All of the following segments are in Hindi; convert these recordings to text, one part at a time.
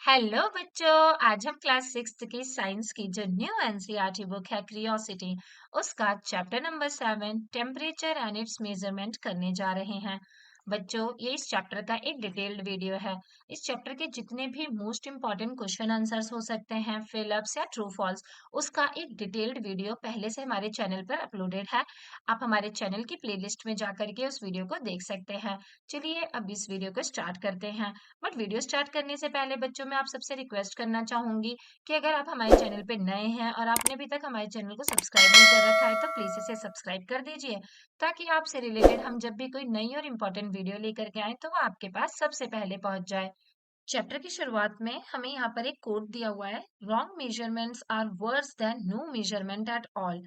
हेलो बच्चों। आज हम क्लास सिक्स्थ की साइंस की जो न्यू एनसीईआरटी बुक है क्यूरियोसिटी उसका chapter number 7 temperature and it's measurement करने जा रहे हैं। बच्चों, ये इस चैप्टर का एक डिटेल्ड वीडियो है। इस चैप्टर के जितने भी मोस्ट इंपॉर्टेंट क्वेश्चन आंसर्स हो सकते हैं, फिलअप्स या ट्रू फॉल्स, उसका एक डिटेल्ड वीडियो पहले से हमारे चैनल पर अपलोडेड है। आप हमारे चैनल की प्लेलिस्ट में जाकर के उस वीडियो को देख सकते हैं। चलिए अब इस वीडियो को स्टार्ट करते हैं। बट वीडियो स्टार्ट करने से पहले बच्चों, मैं आप सबसे रिक्वेस्ट करना चाहूंगी कि अगर आप हमारे चैनल पे नए हैं और आपने अभी तक हमारे चैनल को सब्सक्राइब नहीं कर रखा है तो प्लीज इसे सब्सक्राइब कर दीजिए, ताकि आपसे रिलेटेड हम जब भी कोई नई और इम्पोर्टेंट वीडियो लेकर के आए तो वो आपके पास सबसे पहले पहुंच जाए। चैप्टर की शुरुआत में हमें यहाँ पर एक कोट दिया हुआ है, wrong measurements are worse than no measurement at all.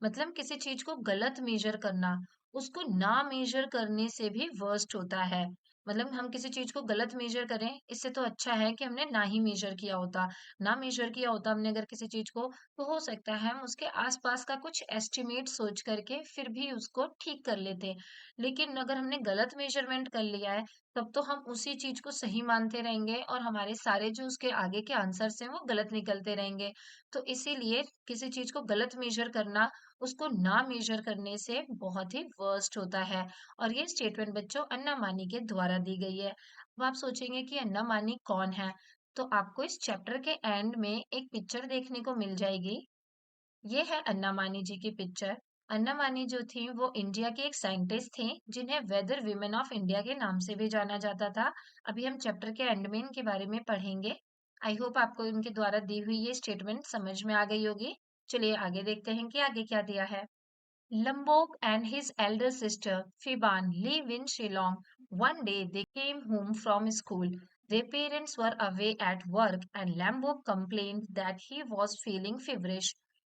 मतलब किसी चीज को गलत मेजर करना उसको ना मेजर करने से भी वर्स्ट होता है। मतलब हम किसी चीज को गलत मेजर करें, इससे तो अच्छा है कि हमने ना ही मेजर किया होता। ना मेजर किया होता हमने अगर किसी चीज को, तो हो सकता है हम उसके आसपास का कुछ एस्टिमेट सोच करके फिर भी उसको ठीक कर लेते। लेकिन अगर हमने गलत मेजरमेंट कर लिया है, तब तो हम उसी चीज को सही मानते रहेंगे और हमारे सारे जो उसके आगे के आंसर्स हैं वो गलत निकलते रहेंगे। तो इसीलिए किसी चीज को गलत मेजर करना उसको ना मेजर करने से बहुत ही वर्स्ट होता है। और ये स्टेटमेंट बच्चों अन्ना मानी के द्वारा दी गई है। अब आप सोचेंगे कि अन्ना मानी कौन है, तो आपको इस चैप्टर के एंड में एक पिक्चर देखने को मिल जाएगी। ये है अन्ना मानी जी की पिक्चर। अन्ना मानी जो थी वो इंडिया की एक साइंटिस्ट थी, जिन्हें वेदर वीमेन ऑफ इंडिया के नाम से भी जाना जाता था। अभी हम चैप्टर के एंड में इनके बारे में पढ़ेंगे। आई होप आपको इनके द्वारा दी हुई ये स्टेटमेंट समझ में आ गई होगी। चलिए आगे देखते हैं कि आगे क्या दिया है। Lombok and his elder sister Fiban live in Shillong. One day they came home from school. Their parents were away at work and Lombok complained that he was feeling feverish.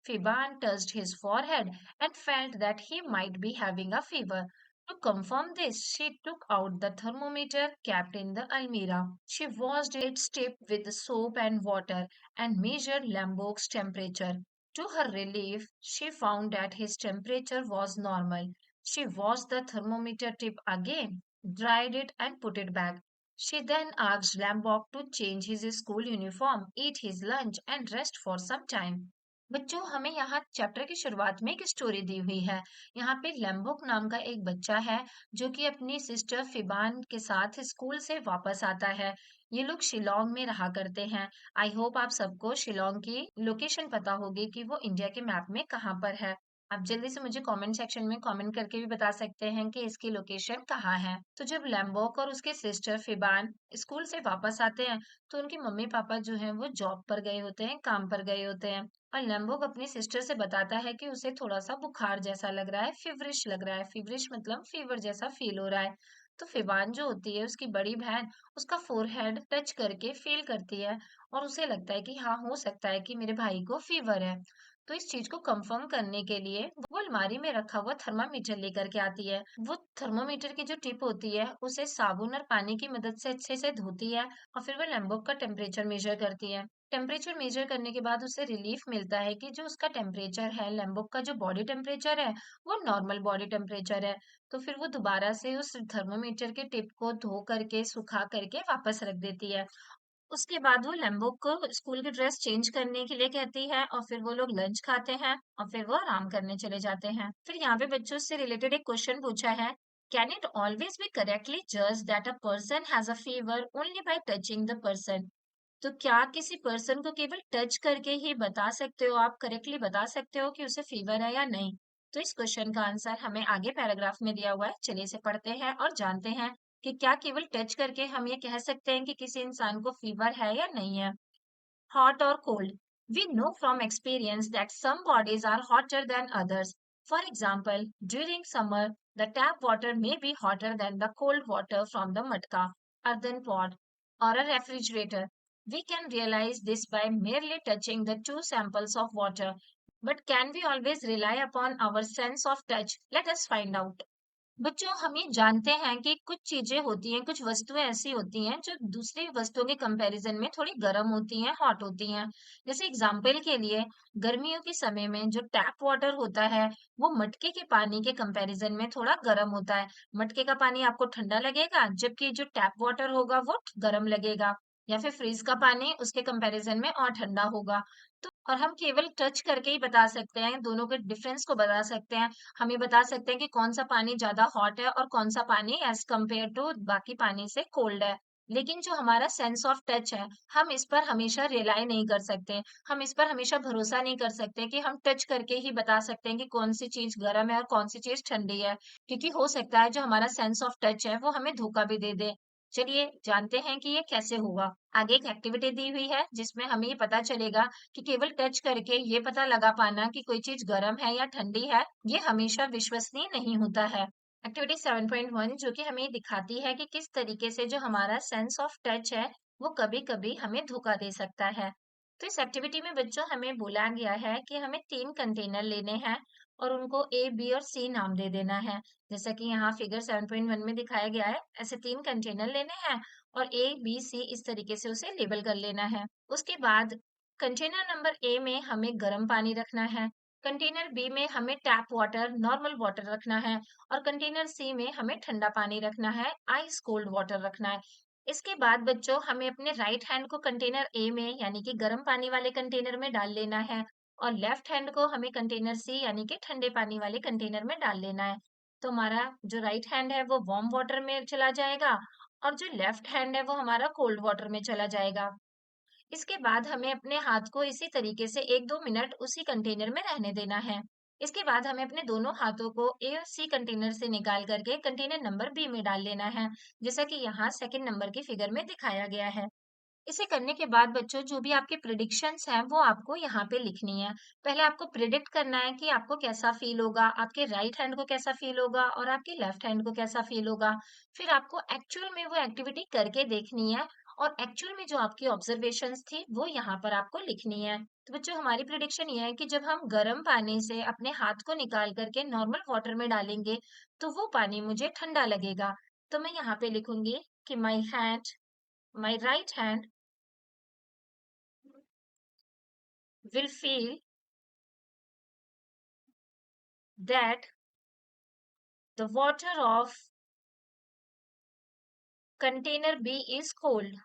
Fiban touched his forehead and felt that he might be having a fever. To confirm this, she took out the thermometer kept in the almirah. She washed its tip with soap and water and measured Lombok's temperature. To her relief, she found that his temperature was normal. She washed the thermometer tip again, dried it, and put it back. She then asked Lambok to change his school uniform, eat his lunch, and rest for some time. बच्चों, हमें यहाँ चैप्टर की शुरुआत में एक स्टोरी दी हुई है। यहाँ पे लैम्बोक नाम का एक बच्चा है, जो कि अपनी सिस्टर फिबान के साथ स्कूल से वापस आता है। ये लोग शिलोंग में रहा करते हैं। आई होप आप सबको शिलोंग की लोकेशन पता होगी कि वो इंडिया के मैप में कहाँ पर है। आप जल्दी से मुझे कमेंट सेक्शन में कमेंट करके भी बता सकते हैं कि इसकी लोकेशन कहाँ है। तो जब लैम्बोक और उसके सिस्टर फिबान स्कूल से वापस आते हैं, तो उनके मम्मी पापा जो हैं वो जॉब पर गए होते हैं, काम पर गए होते हैं। और लैम्बोक अपनी सिस्टर से बताता है कि उसे थोड़ा सा बुखार जैसा लग रहा है, फिवरिश लग रहा है। फिवरिश मतलब फीवर जैसा फील हो रहा है। तो फिबान जो होती है उसकी बड़ी बहन, उसका फोरहेड टच करके फील करती है और उसे लगता है कि हाँ, हो सकता है कि मेरे भाई को फीवर है। तो इस चीज को कंफर्म करने के लिए वो अलमारी में रखा हुआ थर्मामीटर लेकर के आती है। वो थर्मोमीटर की जो टिप होती है उसे साबुन और पानी की मदद से अच्छे से धोती है और फिर वो लैम्बोक का टेम्परेचर मेजर करती है। टेम्परेचर मेजर करने के बाद उसे रिलीफ मिलता है कि जो उसका टेम्परेचर है, लैम्बोक का जो बॉडी टेम्परेचर है, वो नॉर्मल बॉडी टेम्परेचर है। तो फिर वो दोबारा से उस थर्मोमीटर के टिप को धो करके सुखा करके वापस रख देती है। उसके बाद वो लैम्बोक को स्कूल की ड्रेस चेंज करने के लिए कहती है और फिर वो लोग लंच खाते हैं और फिर वो आराम करने चले जाते हैं। फिर यहाँ पे बच्चों से रिलेटेड एक क्वेश्चन पूछा है, can it always be correctly जज that a person has a fever only by touching the person? तो क्या किसी पर्सन को केवल टच करके ही बता सकते हो, आप करेक्टली बता सकते हो कि उसे फीवर है या नहीं? तो इस क्वेश्चन का आंसर हमें आगे पैराग्राफ में दिया हुआ है। चलिए इसे पढ़ते हैं और जानते हैं कि क्या केवल टच करके हम ये कह सकते हैं कि किसी इंसान को फीवर है या नहीं है। Hot or cold? We know from experience that some bodies are hotter than others. For example, during summer, the tap water may be hotter than the cold water from the matka, earthen pot, or a refrigerator. We can realize this by merely touching the two samples of water. But can we always rely upon our sense of touch? Let us find out. बच्चों, हम ये जानते हैं कि कुछ चीजें होती हैं, कुछ वस्तुएं ऐसी होती हैं जो दूसरी वस्तुओं के कंपैरिजन में थोड़ी गर्म होती हैं, हॉट होती हैं। जैसे एग्जांपल के लिए, गर्मियों के समय में जो टैप वाटर होता है वो मटके के पानी के कंपैरिजन में थोड़ा गर्म होता है। मटके का पानी आपको ठंडा लगेगा, जबकि जो टैप वाटर होगा वो गर्म लगेगा। या फिर फ्रिज का पानी उसके कंपैरिजन में और ठंडा होगा। तो और हम केवल टच करके ही बता सकते हैं, दोनों के डिफरेंस को बता सकते हैं। हम ये बता सकते हैं कि कौन सा पानी ज्यादा हॉट है और कौन सा पानी एज कम्पेयर टू बाकी पानी से कोल्ड है। लेकिन जो हमारा सेंस ऑफ टच है, हम इस पर हमेशा रिलाई नहीं कर सकते। हम इस पर हमेशा भरोसा नहीं कर सकते कि हम टच करके ही बता सकते हैं कि कौन सी चीज गर्म है और कौन सी चीज ठंडी है, क्योंकि हो सकता है जो हमारा सेंस ऑफ टच है वो हमें धोखा भी दे दे। चलिए जानते हैं कि ये कैसे होगा। आगे एक एक्टिविटी दी हुई है जिसमें हमें ये पता चलेगा कि केवल टच करके ये पता लगा पाना कि कोई चीज गर्म है या ठंडी है, ये हमेशा विश्वसनीय नहीं होता है। एक्टिविटी 7.1 जो कि हमें दिखाती है कि किस तरीके से जो हमारा सेंस ऑफ टच है वो कभी-कभी हमें धोखा दे सकता है। तो इस एक्टिविटी में बच्चों हमें बोला गया है कि हमें 3 कंटेनर लेने हैं और उनको ए, बी और सी नाम दे देना है। जैसा कि यहाँ फिगर 7.1 में दिखाया गया है, ऐसे 3 कंटेनर लेने हैं और ए, बी, सी इस तरीके से उसे लेबल कर लेना है। उसके बाद कंटेनर नंबर ए में हमें गर्म पानी रखना है, कंटेनर बी में हमें टैप वाटर, नॉर्मल वाटर रखना है और कंटेनर सी में हमें ठंडा पानी रखना है, आइस कोल्ड वाटर रखना है। इसके बाद बच्चों हमें अपने राइट हैंड को कंटेनर ए में यानी कि गर्म पानी वाले कंटेनर में डाल लेना है और लेफ्ट हैंड को हमें कंटेनर सी यानी कि ठंडे पानी वाले कंटेनर में डाल लेना है। तो हमारा जो राइट हैंड है वो वार्म वाटर में चला जाएगा और जो लेफ्ट हैंड है वो हमारा कोल्ड वाटर में चला जाएगा। इसके बाद हमें अपने हाथ को इसी तरीके से 1-2 मिनट उसी कंटेनर में रहने देना है। इसके बाद हमें अपने दोनों हाथों को ए और सी कंटेनर से निकाल करके कंटेनर नंबर बी में डाल लेना है, जैसा कि यहाँ सेकंड नंबर की फिगर में दिखाया गया है। इसे करने के बाद बच्चों जो भी आपकी प्रिडिक्शंस हैं वो आपको यहाँ पे लिखनी है। पहले आपको प्रिडिक्ट करना है कि आपको कैसा फील होगा, आपके राइट हैंड को कैसा फील होगा और आपके लेफ्ट हैंड को कैसा फील होगा। फिर आपको एक्चुअल में वो एक्टिविटी करके देखनी है और एक्चुअल में जो आपकी ऑब्जर्वेशंस थी वो यहाँ पर आपको लिखनी है। तो बच्चों हमारी प्रिडिक्शन ये है कि जब हम गर्म पानी से अपने हाथ को निकाल करके नॉर्मल वाटर में डालेंगे तो वो पानी मुझे ठंडा लगेगा। तो मैं यहाँ पे लिखूंगी कि my right hand will feel that the water of container B is cold।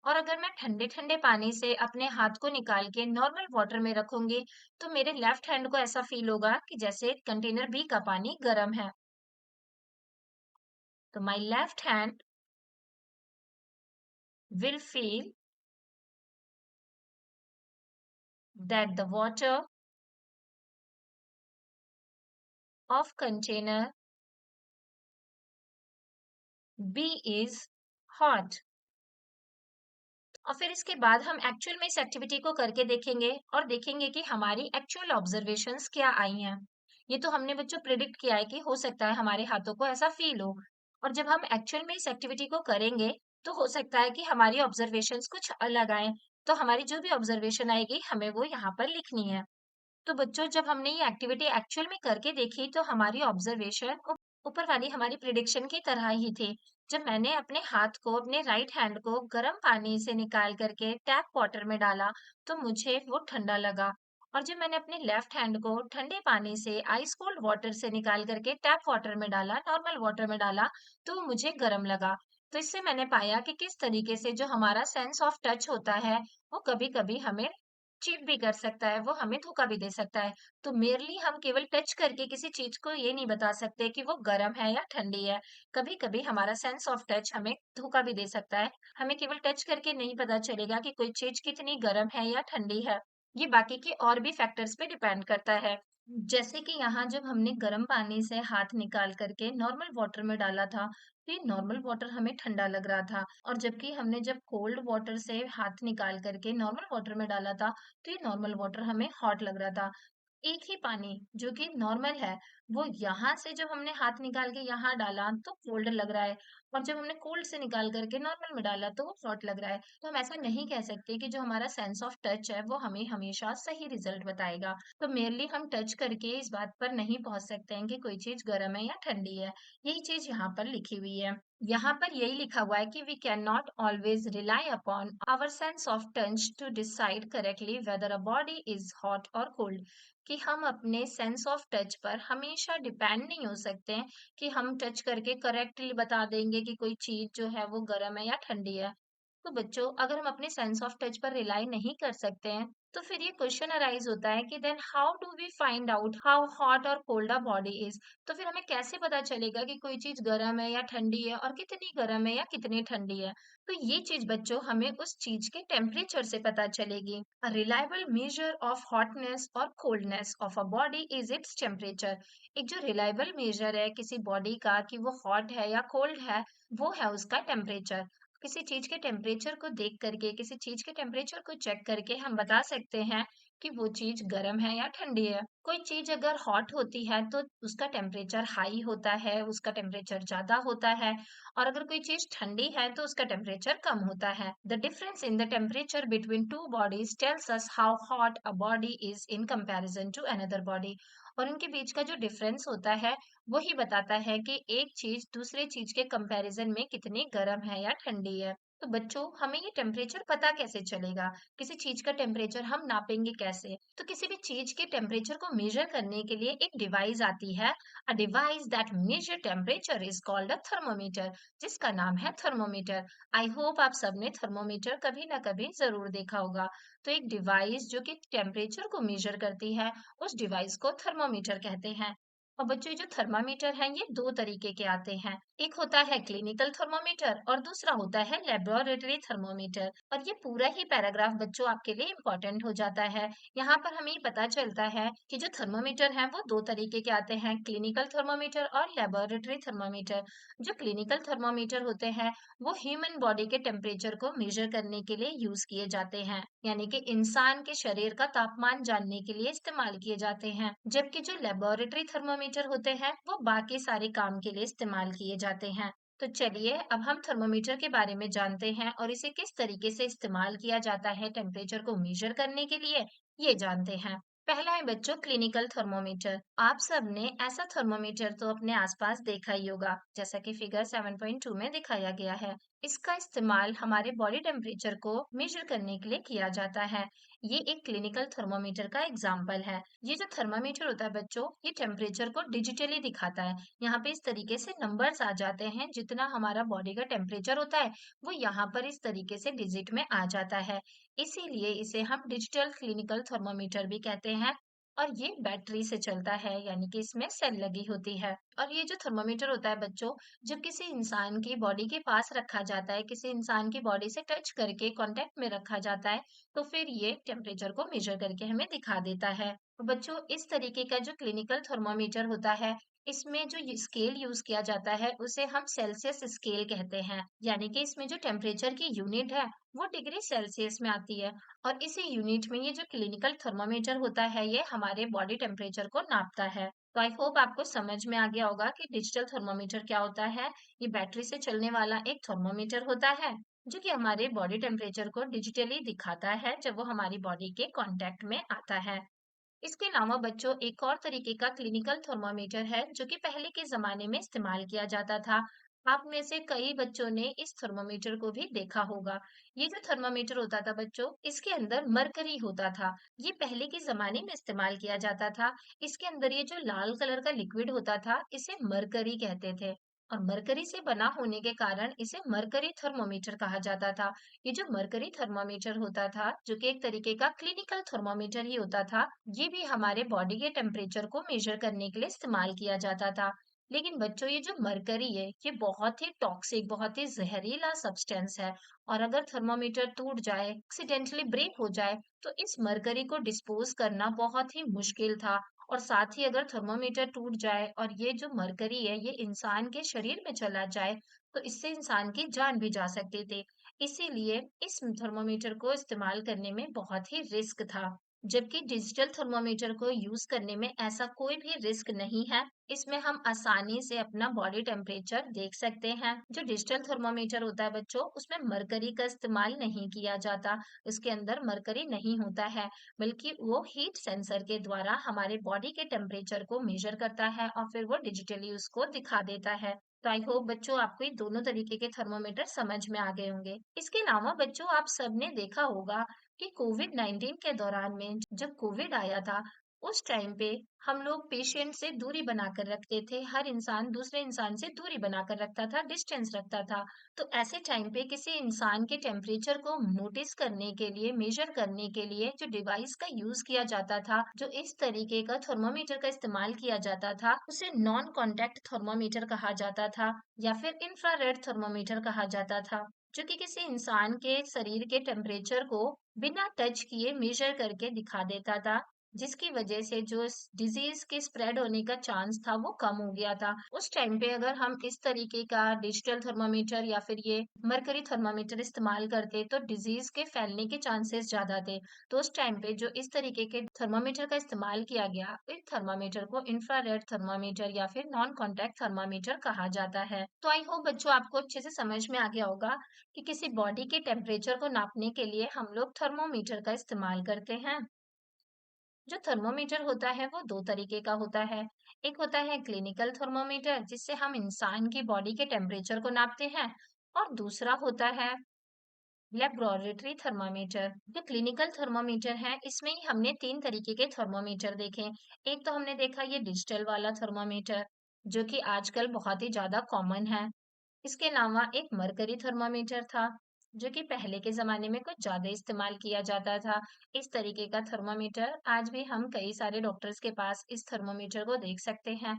और अगर मैं ठंडे ठंडे पानी से अपने हाथ को निकाल के नॉर्मल वाटर में रखूंगी तो मेरे लेफ्ट हैंड को ऐसा फील होगा कि जैसे कंटेनर बी का पानी गर्म है। तो my left hand will feel that the water of container B is hot। और फिर इसके बाद हम एक्चुअल में इस एक्टिविटी को करके देखेंगे और देखेंगे कि हमारी एक्चुअल ऑब्जर्वेशंस क्या आई हैं। ये तो हमने बच्चों प्रिडिक्ट किया है कि हो सकता है हमारे हाथों को ऐसा फील हो, और जब हम एक्चुअल में इस एक्टिविटी को करेंगे तो हो सकता है कि हमारी ऑब्जर्वेशंस कुछ अलग आए। तो हमारी जो भी ऑब्जर्वेशन आएगी हमें वो यहाँ पर लिखनी है। तो बच्चों जब हमने ये एक्टिविटी एक्चुअल में करके देखी तो हमारी ऑब्जर्वेशन ऊपर वाली हमारी प्रिडिक्शन की तरह ही थी। जब मैंने अपने हाथ को अपने राइट हैंड को गर्म पानी से निकाल करके टैप वाटर में डाला तो मुझे वो ठंडा लगा, और जब मैंने अपने लेफ्ट हैंड को ठंडे पानी से आइस कोल्ड वाटर से निकाल करके टैप वाटर में डाला, नॉर्मल वाटर में डाला, तो वो मुझे गर्म लगा। तो इससे मैंने पाया कि किस तरीके से जो हमारा सेंस ऑफ टच होता है वो कभी कभी हमें चीट भी कर सकता है, वो हमें धोखा भी दे सकता है। तो मेरली हम केवल टच करके किसी चीज को ये नहीं बता सकते कि वो गर्म है या ठंडी है। कभी-कभी हमारा सेंस ऑफ टच हमें धोखा भी दे सकता है। हमें केवल टच करके नहीं पता चलेगा कि कोई चीज कितनी गर्म है या ठंडी है। ये बाकी के और भी फैक्टर्स पे डिपेंड करता है। जैसे कि यहाँ जब हमने गर्म पानी से हाथ निकाल करके नॉर्मल वाटर में डाला था तो ये नॉर्मल वाटर हमें ठंडा लग रहा था, और जबकि हमने जब कोल्ड वाटर से हाथ निकाल करके नॉर्मल वाटर में डाला था तो ये नॉर्मल वाटर हमें हॉट लग रहा था। एक ही पानी जो कि नॉर्मल है वो यहाँ से जब हमने हाथ निकाल के यहाँ डाला तो कोल्ड लग रहा है, और जब हमने कोल्ड से निकाल करके नॉर्मल में डाला तो वो हॉट लग रहा है। तो हम ऐसा नहीं कह सकते कि जो हमारा सेंस ऑफ टच है वो हमें हमेशा सही रिजल्ट बताएगा। तो मेनली हम टच करके इस बात पर नहीं पहुंच सकते हैं कि कोई चीज गर्म है या ठंडी है। यही चीज यहाँ पर लिखी हुई है। यहाँ पर यही लिखा हुआ है कि we can not always rely upon our sense of touch to decide correctly whether a body is hot और कोल्ड। कि हम अपने सेंस ऑफ टच पर हमेशा डिपेंड नहीं हो सकते हैं कि हम टच करके करेक्टली बता देंगे कि कोई चीज जो है वो गर्म है या ठंडी है। तो बच्चों, अगर हम अपने सेंस ऑफ टच पर रिलाई नहीं कर सकते हैं, तो फिर ये क्वेश्चन अराइज होता है कि then how do we find out how hot और कोल्ड अ बॉडी इज। तो फिर हमें कैसे पता चलेगा कि कोई चीज गर्म है या ठंडी है और कितनी गर्म है या कितनी ठंडी है। तो ये चीज बच्चों हमें उस चीज के टेम्परेचर से पता चलेगी। A reliable measure of hotness और coldness of a body is its temperature. एक जो रिलायबल मेजर है किसी बॉडी का कि वो हॉट है या कोल्ड है, वो है उसका टेम्परेचर। किसी चीज के टेम्परेचर को देख करके, किसी चीज के टेम्परेचर को चेक करके हम बता सकते हैं कि वो चीज गर्म है या ठंडी है। कोई चीज अगर हॉट होती है तो उसका टेम्परेचर हाई होता है, उसका टेम्परेचर ज्यादा होता है। और अगर कोई चीज ठंडी है तो उसका टेम्परेचर कम होता है। The difference in the temperature between two bodies tells us how hot a body is in comparison to another body. और उनके बीच का जो डिफरेंस होता है वही बताता है कि एक चीज दूसरे चीज के कंपैरिजन में कितनी गर्म है या ठंडी है। तो बच्चों, हमें ये टेम्परेचर पता कैसे चलेगा? किसी चीज का टेम्परेचर हम नापेंगे कैसे? तो किसी भी चीज के टेम्परेचर को मेजर करने के लिए एक डिवाइस आती है। A device that measure temperature is called a thermometer, जिसका नाम है थर्मोमीटर। आई होप आप सबने थर्मोमीटर कभी ना कभी जरूर देखा होगा। तो एक डिवाइस जो कि टेम्परेचर को मेजर करती है, उस डिवाइस को थर्मोमीटर कहते हैं। और बच्चों, ये जो थर्मामीटर हैं ये दो तरीके के आते हैं। एक होता है क्लिनिकल थर्मामीटर और दूसरा होता है लेबोरेटरी थर्मामीटर। और ये पूरा ही पैराग्राफ बच्चों आपके लिए इम्पोर्टेंट हो जाता है। यहाँ पर हमें पता चलता है कि जो थर्मामीटर हैं वो दो तरीके के आते हैं, क्लिनिकल थर्मामीटर और लेबोरेटरी थर्मामीटर। जो क्लिनिकल थर्मामीटर होते हैं वो ह्यूमन बॉडी के टेम्परेचर को मेजर करने के लिए यूज किए जाते हैं, यानी कि इंसान के शरीर का तापमान जानने के लिए इस्तेमाल किए जाते हैं। जबकि जो लेबोरेटरी थर्मामीटर होते हैं वो बाकी सारे काम के लिए इस्तेमाल किए जाते हैं। तो चलिए अब हम थर्मामीटर के बारे में जानते हैं और इसे किस तरीके से इस्तेमाल किया जाता है टेम्परेचर को मेजर करने के लिए, ये जानते हैं। पहला है बच्चों क्लिनिकल थर्मोमीटर। आप सबने ऐसा थर्मोमीटर तो अपने आसपास देखा ही होगा, जैसा कि फिगर 7.2 में दिखाया गया है। इसका इस्तेमाल हमारे बॉडी टेम्परेचर को मेजर करने के लिए किया जाता है। ये एक क्लिनिकल थर्मोमीटर का एग्जाम्पल है। ये जो थर्मामीटर होता है बच्चों, ये टेम्परेचर को डिजिटली दिखाता है। यहाँ पे इस तरीके से नंबर्स आ जाते हैं, जितना हमारा बॉडी का टेम्परेचर होता है वो यहाँ पर इस तरीके से डिजिट में आ जाता है। इसीलिए इसे हम डिजिटल क्लिनिकल थर्मोमीटर भी कहते हैं। और ये बैटरी से चलता है, यानी कि इसमें सेल लगी होती है। और ये जो थर्मोमीटर होता है बच्चों, जब किसी इंसान की बॉडी के पास रखा जाता है, किसी इंसान की बॉडी से टच करके कांटेक्ट में रखा जाता है, तो फिर ये टेम्परेचर को मेजर करके हमें दिखा देता है। तो बच्चों, इस तरीके का जो क्लिनिकल थर्मोमीटर होता है, इसमें जो स्केल यूज किया जाता है उसे हम सेल्सियस स्केल कहते हैं। यानी कि इसमें जो टेम्परेचर की यूनिट है वो डिग्री सेल्सियस में आती है। और इसी यूनिट में ये जो क्लिनिकल थर्मामीटर होता है ये हमारे बॉडी टेम्परेचर को नापता है। तो आई होप आपको समझ में आ गया होगा कि डिजिटल थर्मामीटर क्या होता है। ये बैटरी से चलने वाला एक थर्मामीटर होता है जो कि हमारे बॉडी टेम्परेचर को डिजिटली दिखाता है जब वो हमारी बॉडी के कांटेक्ट में आता है। इसके अलावा बच्चों, एक और तरीके का क्लिनिकल थर्मामीटर है जो कि पहले के जमाने में इस्तेमाल किया जाता था। आप में से कई बच्चों ने इस थर्मामीटर को भी देखा होगा। ये जो थर्मामीटर होता था बच्चों, इसके अंदर मरकरी होता था। ये पहले के जमाने में इस्तेमाल किया जाता था। इसके अंदर ये जो लाल कलर का लिक्विड होता था इसे मरकरी कहते थे। और मरकरी से बना होने के कारण इसे मरकरी थर्मामीटर कहा जाता था। ये जो मरकरी थर्मामीटर होता था, जो कि एक तरीके का क्लिनिकल थर्मामीटर ही होता था, ये भी हमारे बॉडी के टेम्परेचर को मेजर करने के लिए इस्तेमाल किया जाता था। लेकिन बच्चों, ये जो मरकरी है ये बहुत ही टॉक्सिक, बहुत ही जहरीला सब्सटेंस है। और अगर थर्मामीटर टूट जाए, एक्सीडेंटली ब्रेक हो जाए, तो इस मरकरी को डिस्पोज करना बहुत ही मुश्किल था। और साथ ही अगर थर्मामीटर टूट जाए और ये जो मरकरी है ये इंसान के शरीर में चला जाए, तो इससे इंसान की जान भी जा सकती थी। इसीलिए इस थर्मामीटर को इस्तेमाल करने में बहुत ही रिस्क था। जबकि डिजिटल थर्मामीटर को यूज करने में ऐसा कोई भी रिस्क नहीं है। इसमें हम आसानी से अपना बॉडी टेम्परेचर देख सकते हैं। जो डिजिटल थर्मामीटर होता है बच्चों, उसमें मरकरी का इस्तेमाल नहीं किया जाता। उसके अंदर मरकरी नहीं होता है, बल्कि वो हीट सेंसर के द्वारा हमारे बॉडी के टेम्परेचर को मेजर करता है और फिर वो डिजिटली उसको दिखा देता है। तो आई होप बच्चों आपको ये दोनों तरीके के थर्मोमीटर समझ में आ गए होंगे। इसके अलावा बच्चों, आप सबने देखा होगा कि कोविड 19 के दौरान में जब कोविड आया था, उस टाइम पे हम लोग पेशेंट से दूरी बनाकर रखते थे, हर इंसान दूसरे इंसान से दूरी बनाकर रखता था, डिस्टेंस रखता था। तो ऐसे टाइम पे किसी इंसान के टेम्परेचर को नोटिस करने के लिए, मेजर करने के लिए जो डिवाइस का यूज किया जाता था, जो इस तरीके का थर्मोमीटर का इस्तेमाल किया जाता था, उसे नॉन कॉन्टैक्ट थर्मोमीटर कहा जाता था या फिर इंफ्रारेड थर्मोमीटर कहा जाता था, जो कि किसी इंसान के शरीर के टेम्परेचर को बिना टच किए मेजर करके दिखा देता था, जिसकी वजह से जो इस डिजीज के स्प्रेड होने का चांस था वो कम हो गया था। उस टाइम पे अगर हम इस तरीके का डिजिटल थर्मामीटर या फिर ये मरकरी थर्मामीटर इस्तेमाल करते तो डिजीज के फैलने के चांसेस ज्यादा थे। तो उस टाइम पे जो इस तरीके के थर्मामीटर का इस्तेमाल किया गया, इस थर्मामीटर को इंफ्रारेड थर्मामीटर या फिर नॉन कॉन्टैक्ट थर्मामीटर कहा जाता है। तो आई होप बच्चों आपको अच्छे से समझ में आ गया होगा कि किसी बॉडी के टेम्परेचर को नापने के लिए हम लोग थर्मोमीटर का इस्तेमाल करते हैं। जो थर्मोमीटर होता है वो दो तरीके का होता है। एक होता है क्लिनिकल थर्मोमीटर जिससे हम इंसान की बॉडी के टेम्परेचर को नापते हैं, और दूसरा होता है लेबोरेटरी थर्मामीटर। जो क्लिनिकल थर्मामीटर है इसमें ही हमने तीन तरीके के थर्मामीटर देखे। एक तो हमने देखा ये डिजिटल वाला थर्मामीटर, जो कि आजकल बहुत ही ज्यादा कॉमन है। इसके अलावा एक मरकरी थर्मामीटर था, जो कि पहले के जमाने में कुछ ज्यादा इस्तेमाल किया जाता था। इस तरीके का थर्मामीटर आज भी हम कई सारे डॉक्टर्स के पास इस थर्मामीटर को देख सकते हैं।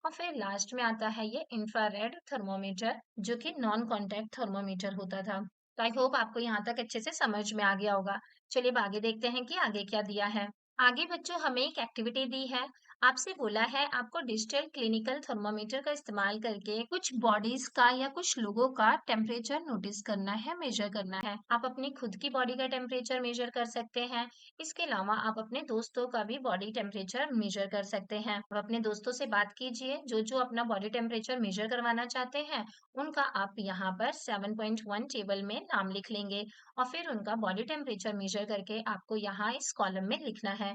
और फिर लास्ट में आता है ये इंफ्रारेड थर्मामीटर, जो कि नॉन कॉन्टैक्ट थर्मामीटर होता था। तो आई होप आपको यहाँ तक अच्छे से समझ में आ गया होगा। चलिए अब आगे देखते हैं कि आगे क्या दिया है। आगे बच्चों हमें एक एक्टिविटी दी है। आपसे बोला है आपको डिजिटल क्लिनिकल थर्मामीटर का इस्तेमाल करके कुछ बॉडीज का या कुछ लोगों का टेम्परेचर नोटिस करना है, मेजर करना है। आप अपनी खुद की बॉडी का टेम्परेचर मेजर कर सकते हैं। इसके अलावा आप अपने दोस्तों का भी बॉडी टेम्परेचर मेजर कर सकते हैं। आप अपने दोस्तों से बात कीजिए, जो जो अपना बॉडी टेम्परेचर मेजर करवाना चाहते हैं उनका आप यहाँ पर 7.1 टेबल में नाम लिख लेंगे, और फिर उनका बॉडी टेम्परेचर मेजर करके आपको यहाँ इस कॉलम में लिखना है।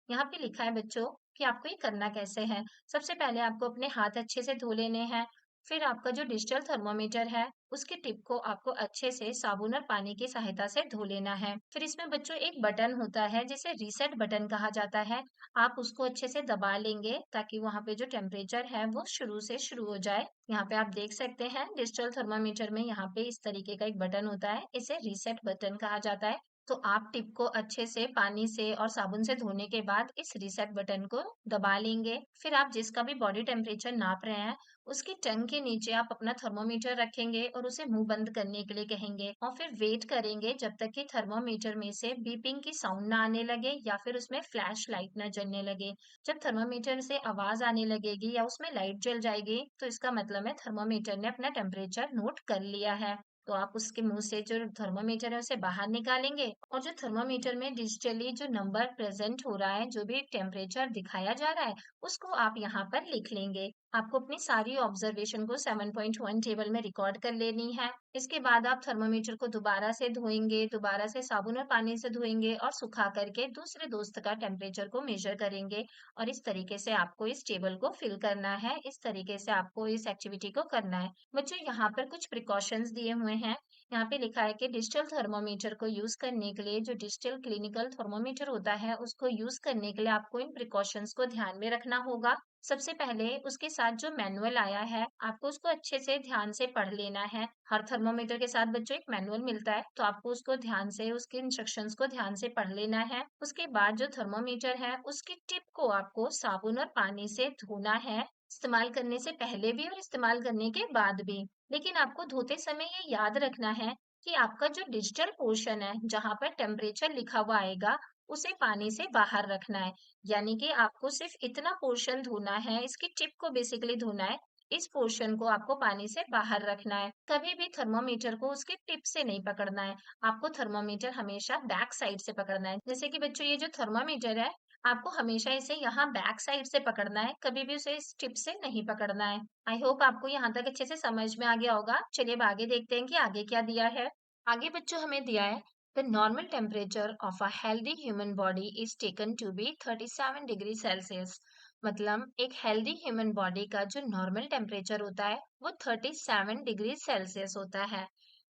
यहाँ पे लिखा है बच्चों कि आपको ये करना कैसे है। सबसे पहले आपको अपने हाथ अच्छे से धो लेने हैं। फिर आपका जो डिजिटल थर्मोमीटर है उसके टिप को आपको अच्छे से साबुन और पानी की सहायता से धो लेना है। फिर इसमें बच्चों एक बटन होता है जिसे रीसेट बटन कहा जाता है। आप उसको अच्छे से दबा लेंगे ताकि वहां पे जो टेम्परेचर है वो शुरू से शुरू हो जाए। यहाँ पे आप देख सकते हैं डिजिटल थर्मामीटर में यहाँ पे इस तरीके का एक बटन होता है, इसे रीसेट बटन कहा जाता है। तो आप टिप को अच्छे से पानी से और साबुन से धोने के बाद इस रीसेट बटन को दबा लेंगे। फिर आप जिसका भी बॉडी टेम्परेचर नाप रहे हैं उसकी टंग के नीचे आप अपना थर्मोमीटर रखेंगे और उसे मुंह बंद करने के लिए कहेंगे, और फिर वेट करेंगे जब तक कि थर्मोमीटर में से बीपिंग की साउंड ना आने लगे या फिर उसमें फ्लैश लाइट ना जलने लगे। जब थर्मोमीटर से आवाज आने लगेगी या उसमें लाइट जल जाएगी तो इसका मतलब है थर्मोमीटर ने अपना टेम्परेचर नोट कर लिया है। तो आप उसके मुंह से जो थर्मोमीटर है उसे बाहर निकालेंगे, और जो थर्मोमीटर में डिजिटली जो नंबर प्रेजेंट हो रहा है, जो भी टेम्परेचर दिखाया जा रहा है, उसको आप यहाँ पर लिख लेंगे। आपको अपनी सारी ऑब्जर्वेशन को 7.1 टेबल में रिकॉर्ड कर लेनी है। इसके बाद आप थर्मोमीटर को दोबारा से धोएंगे, दोबारा से साबुन और पानी से धोएंगे और सुखा करके दूसरे दोस्त का टेम्परेचर को मेजर करेंगे। और इस तरीके से आपको इस टेबल को फिल करना है, इस तरीके से आपको इस एक्टिविटी को करना है। बच्चों यहाँ पर कुछ प्रिकॉशंस दिए हुए हैं। यहाँ पे लिखा है कि डिजिटल थर्मोमीटर को यूज करने के लिए, जो डिजिटल क्लिनिकल थर्मोमीटर होता है उसको यूज करने के लिए आपको इन प्रिकॉशंस को ध्यान में रखना होगा। सबसे पहले उसके साथ जो मैनुअल आया है आपको उसको अच्छे से ध्यान से पढ़ लेना है। हर थर्मोमीटर के साथ बच्चों एक मैनुअल मिलता है, तो आपको उसको ध्यान से, उसके इंस्ट्रक्शंस को ध्यान से पढ़ लेना है। उसके बाद जो थर्मोमीटर है उसकी टिप को आपको साबुन और पानी से धोना है, इस्तेमाल करने से पहले भी और इस्तेमाल करने के बाद भी। लेकिन आपको धोते समय ये याद रखना है कि आपका जो डिजिटल पोर्शन है जहां पर टेम्परेचर लिखा हुआ आएगा उसे पानी से बाहर रखना है। यानी कि आपको सिर्फ इतना पोर्शन धोना है, इसकी टिप को बेसिकली धोना है। इस पोर्शन को आपको पानी से बाहर रखना है। कभी भी थर्मोमीटर को उसके टिप से नहीं पकड़ना है। आपको थर्मोमीटर हमेशा बैक साइड से पकड़ना है। जैसे कि बच्चों ये जो थर्मोमीटर है आपको हमेशा इसे यहाँ बैक साइड से पकड़ना है, कभी भी उसे इस टिप से नहीं पकड़ना है। आई होप आपको यहाँ तक अच्छे से समझ में आ गया होगा। चलिए अब आगे देखते हैं कि आगे क्या दिया है। आगे बच्चों हमें दिया है the normal temperature of a healthy human body is taken to be 37 degree Celsius. मतलब एक हेल्दी ह्यूमन बॉडी का जो नॉर्मल टेम्परेचर होता है वो 37 डिग्री सेल्सियस होता है।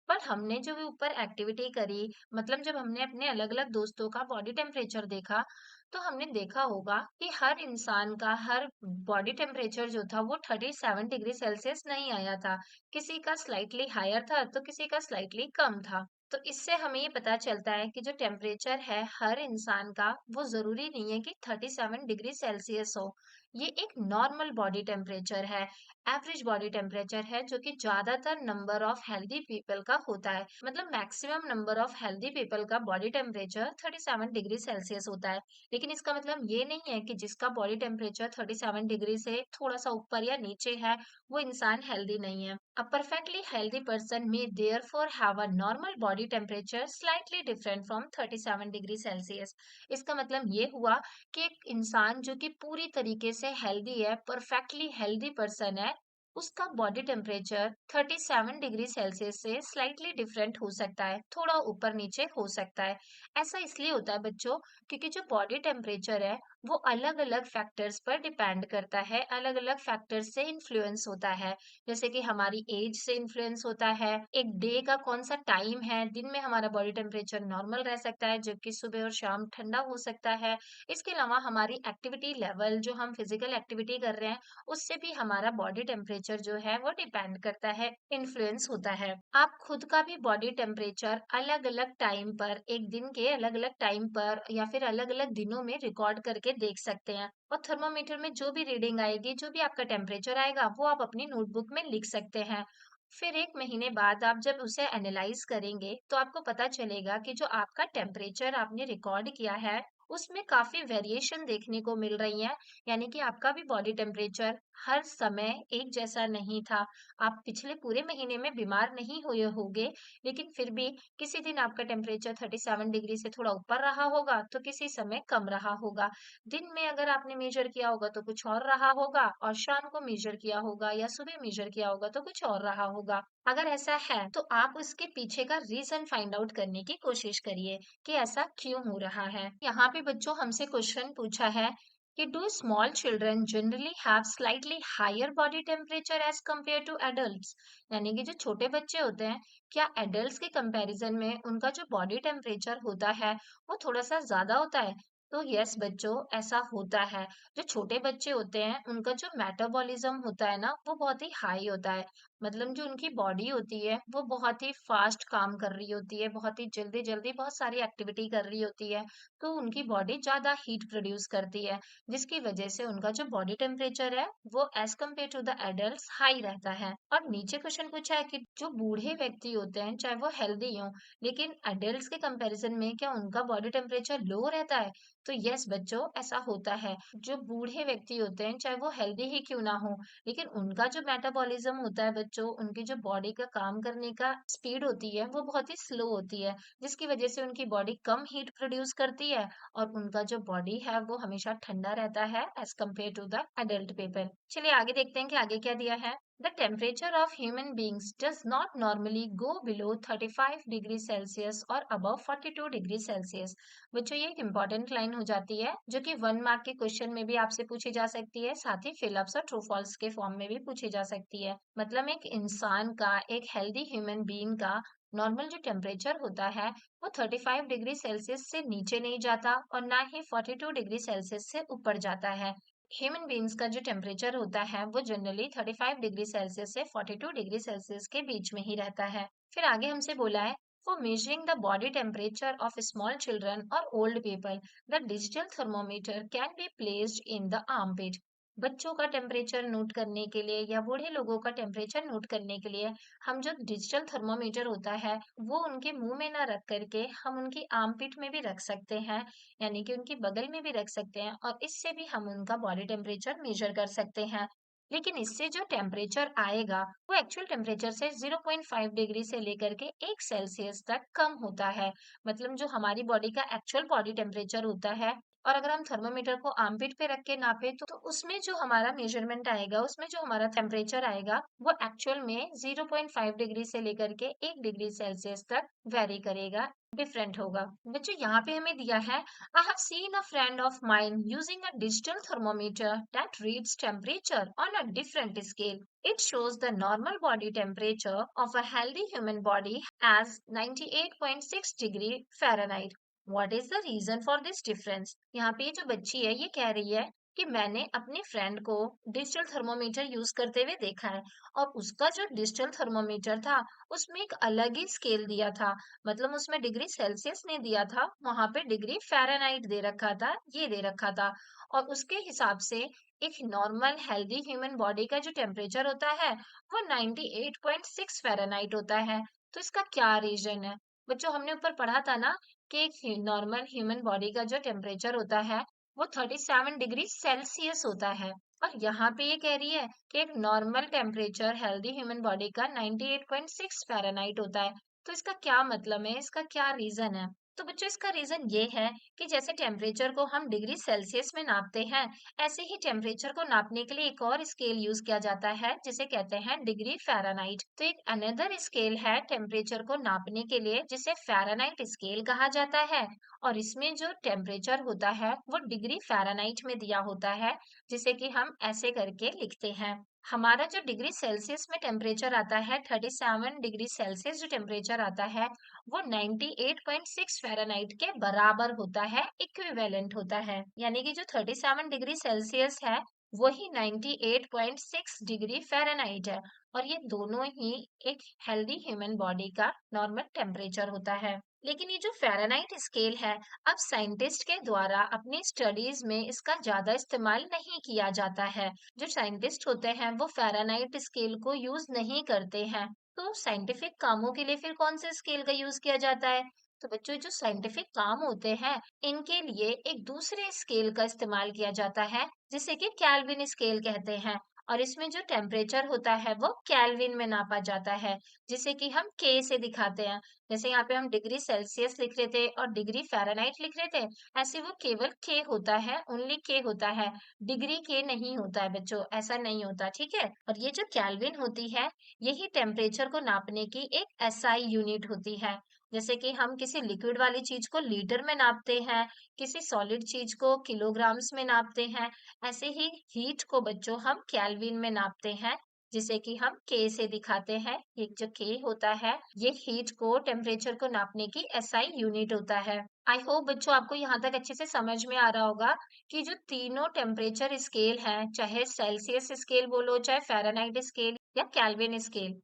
पर हमने जो भी ऊपर एक्टिविटी करी, मतलब जब हमने अपने अलग अलग दोस्तों का बॉडी टेम्परेचर देखा, तो हमने देखा होगा कि हर इंसान का हर बॉडी टेम्परेचर जो था वो 37 डिग्री सेल्सियस नहीं आया था। किसी का स्लाइटली हायर था तो किसी का स्लाइटली कम था। तो इससे हमें ये पता चलता है कि जो टेम्परेचर है हर इंसान का वो जरूरी नहीं है कि 37 डिग्री सेल्सियस हो। ये एक नॉर्मल बॉडी टेम्परेचर है, एवरेज बॉडी टेम्परेचर है, जो कि ज्यादातर नंबर ऑफ हेल्दी पीपल का होता है। मतलब maximum number of healthy people का बॉडी टेम्परेचर 37 डिग्री सेल्सियस होता है। लेकिन इसका मतलब ये नहीं है कि जिसका बॉडी टेम्परेचर 37 डिग्री से थोड़ा सा ऊपर या नीचे है वो इंसान हेल्दी नहीं है। अ perfectly healthy person may therefore have a normal body temperature slightly different from 37 degree Celsius. इसका मतलब ये हुआ कि एक इंसान जो कि पूरी तरीके से हेल्दी है, परफेक्टली हेल्दी पर्सन है, उसका बॉडी टेम्परेचर 37 डिग्री सेल्सियस से स्लाइटली डिफरेंट हो सकता है, थोड़ा ऊपर नीचे हो सकता है। ऐसा इसलिए होता है बच्चों, क्योंकि जो बॉडी टेम्परेचर है वो अलग अलग फैक्टर्स पर डिपेंड करता है, अलग अलग फैक्टर्स से इन्फ्लुएंस होता है। जैसे कि हमारी एज से इन्फ्लुएंस होता है, एक डे का कौन सा टाइम है, दिन में हमारा बॉडी टेम्परेचर नॉर्मल रह सकता है जबकि सुबह और शाम ठंडा हो सकता है। इसके अलावा हमारी एक्टिविटी लेवल, जो हम फिजिकल एक्टिविटी कर रहे हैं, उससे भी हमारा बॉडी टेम्परेचर जो है वो डिपेंड करता है, इन्फ्लुएंस होता है। आप खुद का भी बॉडी टेम्परेचर अलग अलग टाइम पर, एक दिन के अलग अलग टाइम पर या फिर अलग अलग दिनों में रिकॉर्ड करके देख सकते हैं। और थर्मोमीटर में जो भी रीडिंग आएगी, जो भी आपका टेम्परेचर आएगा, वो आप अपनी नोटबुक में लिख सकते हैं। फिर 1 महीने बाद आप जब उसे एनालाइज करेंगे तो आपको पता चलेगा कि जो आपका टेम्परेचर आपने रिकॉर्ड किया है उसमें काफी वेरिएशन देखने को मिल रही है। यानी कि आपका भी बॉडी टेम्परेचर हर समय एक जैसा नहीं था। आप पिछले पूरे महीने में बीमार नहीं हुए होंगे, लेकिन फिर भी किसी दिन आपका टेम्परेचर 37 डिग्री से थोड़ा ऊपर रहा होगा तो किसी समय कम रहा होगा। दिन में अगर आपने मेजर किया होगा तो कुछ और रहा होगा, और शाम को मेजर किया होगा या सुबह मेजर किया होगा तो कुछ और रहा होगा। अगर ऐसा है तो आप उसके पीछे का रीजन फाइंड आउट करने की कोशिश करिए कि ऐसा क्यों हो रहा है। यहाँ पे बच्चों हमसे क्वेश्चन पूछा है कि do small children generally have slightly higher body temperature as compare to adults. यानी कि जो छोटे बच्चे होते हैं, क्या एडल्ट्स के कंपैरिजन में उनका जो बॉडी टेम्परेचर होता है वो थोड़ा सा ज्यादा होता है। तो यस बच्चों, ऐसा होता है। जो छोटे बच्चे होते हैं उनका जो मेटाबॉलिज्म होता है ना वो बहुत ही हाई होता है। मतलब जो उनकी बॉडी होती है वो बहुत ही फास्ट काम कर रही होती है, बहुत ही जल्दी जल्दी बहुत सारी एक्टिविटी कर रही होती है। तो उनकी बॉडी ज्यादा हीट प्रोड्यूस करती है, जिसकी वजह से उनका जो बॉडी टेम्परेचर है वो as compare to the adult high रहता है। और नीचे क्वेश्चन पूछा है कि जो बूढ़े व्यक्ति होते हैं चाहे वो हेल्दी हो, लेकिन एडल्ट्स के कंपैरिजन में क्या उनका बॉडी टेम्परेचर लो रहता है। तो यस बच्चों, ऐसा होता है। जो बूढ़े व्यक्ति होते हैं चाहे वो हेल्दी ही क्यों ना हो, लेकिन उनका जो मेटाबॉलिज्म होता है बच्चों, उनकी जो बॉडी का काम करने का स्पीड होती है वो बहुत ही स्लो होती है, जिसकी वजह से उनकी बॉडी कम हीट प्रोड्यूस करती है और उनका जो बॉडी है वो हमेशा ठंडा रहता है as compare to the adult people. चलिए आगे देखते हैं कि आगे क्या दिया है। The temperature of human beings does not normally go below 35 degree Celsius और above 42 डिग्री सेल्सियस। बच्चों ये एक इम्पॉर्टेंट लाइन हो जाती है जो कि 1 मार्क के क्वेश्चन में भी आपसे पूछी जा सकती है, साथ ही फिलअप्स और ट्रू फॉल्स के फॉर्म में भी पूछी जा सकती है। मतलब एक इंसान का, एक हेल्दी ह्यूमन बीइंग का नॉर्मल जो टेम्परेचर होता है वो 35 डिग्री सेल्सियस से नीचे नहीं जाता और ना ही 42 डिग्री सेल्सियस से ऊपर जाता है। ह्यूमन बीइंग्स का जो टेम्परेचर होता है वो जनरली 35 डिग्री सेल्सियस से 42 डिग्री सेल्सियस के बीच में ही रहता है। फिर आगे हमसे बोला है for measuring the body temperature of small children और old people the digital thermometer can be placed in the armpit. बच्चों का टेम्परेचर नोट करने के लिए या बूढ़े लोगों का टेम्परेचर नोट करने के लिए हम जो डिजिटल थर्मोमीटर होता है वो उनके मुंह में ना रख करके हम उनकी आर्मपिट में भी रख सकते हैं, यानी कि उनकी बगल में भी रख सकते हैं, और इससे भी हम उनका बॉडी टेम्परेचर मेजर कर सकते हैं। लेकिन इससे जो टेम्परेचर आएगा वो एक्चुअल टेम्परेचर से 0.5 डिग्री से लेकर के 1 सेल्सियस तक कम होता है। मतलब जो हमारी बॉडी का एक्चुअल बॉडी टेम्परेचर होता है, और अगर हम थर्मोमीटर को आर्मपिट पे रख के नापे तो उसमें जो हमारा मेजरमेंट आएगा, उसमें जो हमारा टेम्परेचर आएगा वो एक्चुअल में 0.5 डिग्री से लेकर के 1 डिग्री सेल्सियस तक वेरी करेगा, डिफरेंट होगा। बच्चों यहाँ पे हमें दिया है I have seen a friend of mine using a digital thermometer that reads temperature on a different scale. It shows the normal body temperature of a healthy human body as 98.6 degree Fahrenheit. What is the reason for this difference. यहाँ पे ये जो बच्ची है ये कह रही है कि मैंने अपने फ्रेंड को डिजिटल थर्मोमीटर यूज करते हुए देखा है और उसका जो डिजिटल थर्मोमीटर था उसमें एक अलग ही स्केल दिया था। मतलब उसमें डिग्री सेल्सियस नहीं दिया था, वहां पे डिग्री फ़ारेनहाइट दे रखा था, ये दे रखा था। और उसके हिसाब से एक नॉर्मल हेल्दी ह्यूमन बॉडी का जो टेम्परेचर होता है वो 98.6 फ़ारेनहाइट होता है। तो इसका क्या रीजन है? बच्चों हमने ऊपर पढ़ा था ना कि एक नॉर्मल ह्यूमन बॉडी का जो टेम्परेचर होता है वो 37 डिग्री सेल्सियस होता है। और यहाँ पे ये कह रही है कि एक normal temperature healthy human body का 98.6 फ़ारेनहाइट होता है। तो इसका क्या मतलब है, इसका क्या रीजन है? तो बच्चों इसका रीजन ये है कि जैसे टेम्परेचर को हम डिग्री सेल्सियस में नापते हैं, ऐसे ही टेम्परेचर को नापने के लिए एक और स्केल यूज किया जाता है जिसे कहते हैं डिग्री फ़ारेनहाइट। तो एक अनदर स्केल है टेम्परेचर को नापने के लिए जिसे फ़ारेनहाइट स्केल कहा जाता है। और इसमें जो टेम्परेचर होता है वो डिग्री फ़ारेनहाइट में दिया होता है, जिसे कि हम ऐसे करके लिखते हैं। हमारा जो डिग्री सेल्सियस में टेम्परेचर आता है 37 डिग्री सेल्सियस जो टेम्परेचर आता है वो 98.6 फ़ारेनहाइट के बराबर होता है, इक्विवेलेंट होता है। यानी कि जो 37 डिग्री सेल्सियस है वही 98.6 डिग्री फ़ारेनहाइट है। और ये दोनों ही एक हेल्दी ह्यूमन बॉडी का नॉर्मल टेम्परेचर होता है। लेकिन ये जो फ़ारेनहाइट स्केल है, अब साइंटिस्ट के द्वारा अपनी स्टडीज में इसका ज्यादा इस्तेमाल नहीं किया जाता है। जो साइंटिस्ट होते हैं वो फ़ारेनहाइट स्केल को यूज नहीं करते हैं। तो साइंटिफिक कामों के लिए फिर कौन से स्केल का यूज किया जाता है? तो बच्चों जो साइंटिफिक काम होते हैं इनके लिए एक दूसरे स्केल का इस्तेमाल किया जाता है जिसे कि केल्विन स्केल कहते हैं। और इसमें जो टेम्परेचर होता है वो केल्विन में नापा जाता है, जिसे कि हम के से दिखाते हैं। जैसे यहाँ पे हम डिग्री सेल्सियस लिख रहे थे और डिग्री फ़ारेनहाइट लिख रहे थे, ऐसे वो केवल के होता है, ओनली के होता है, डिग्री के नहीं होता है बच्चों, ऐसा नहीं होता, ठीक है। और ये जो केल्विन होती है यही टेम्परेचर को नापने की एक एसआई यूनिट होती है। जैसे कि हम किसी लिक्विड वाली चीज को लीटर में नापते हैं, किसी सॉलिड चीज को किलोग्राम्स में नापते हैं, ऐसे ही हीट को बच्चों हम केल्विन में नापते हैं, जिसे कि हम के से दिखाते हैं। ये जो के होता है ये हीट को टेम्परेचर को नापने की एसआई यूनिट होता है। आई होप बच्चों आपको यहाँ तक अच्छे से समझ में आ रहा होगा कि जो तीनों टेम्परेचर स्केल हैं, चाहे सेल्सियस स्केल बोलो, चाहे फ़ारेनहाइट स्केल या केल्विन स्केल,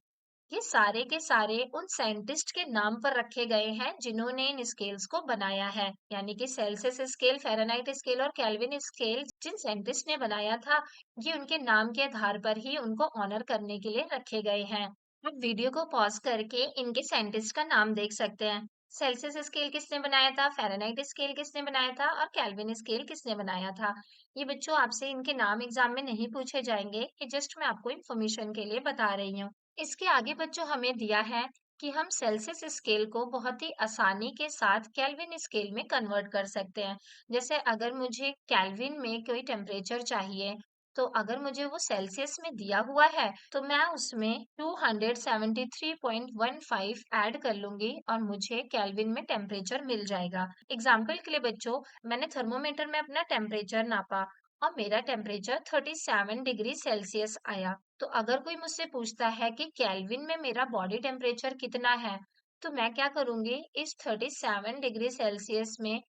ये सारे के सारे उन साइंटिस्ट के नाम पर रखे गए हैं जिन्होंने इन स्केल्स को बनाया है। यानी कि सेल्सियस स्केल, फ़ारेनहाइट स्केल और केल्विन स्केल जिन साइंटिस्ट ने बनाया था, ये उनके नाम के आधार पर ही उनको ऑनर करने के लिए रखे गए हैं। आप वीडियो को पॉज करके इनके साइंटिस्ट का नाम देख सकते हैं। सेल्सियस स्केल किसने बनाया था, फ़ारेनहाइट स्केल किसने बनाया था और केल्विन स्केल किसने बनाया था। ये बच्चों आपसे इनके नाम एग्जाम में नहीं पूछे जाएंगे, ये जस्ट मैं आपको इन्फॉर्मेशन के लिए बता रही हूँ। इसके आगे बच्चों हमें दिया है कि हम सेल्सियस स्केल को बहुत ही आसानी के साथ केल्विन स्केल में कन्वर्ट कर सकते हैं। जैसे अगर मुझे केल्विन में कोई टेम्परेचर चाहिए, तो अगर मुझे वो सेल्सियस में दिया हुआ है तो मैं उसमें 273.15 ऐड कर लूंगी और मुझे केल्विन में टेम्परेचर मिल जाएगा। एग्जाम्पल के लिए बच्चों, मैंने थर्मोमीटर में अपना टेम्परेचर नापा और मेरा टेम्परेचर 37 डिग्री सेल्सियस आया। तो अगर कोई मुझसे पूछता है कि केल्विन में मेरा बॉडी टेम्परेचर कितना है, तो मैं क्या करूंगी, इस 37 डिग्री सेल्सियस में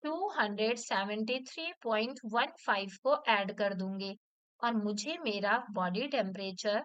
273.15 को ऐड कर दूंगी और मुझे मेरा बॉडी टेम्परेचर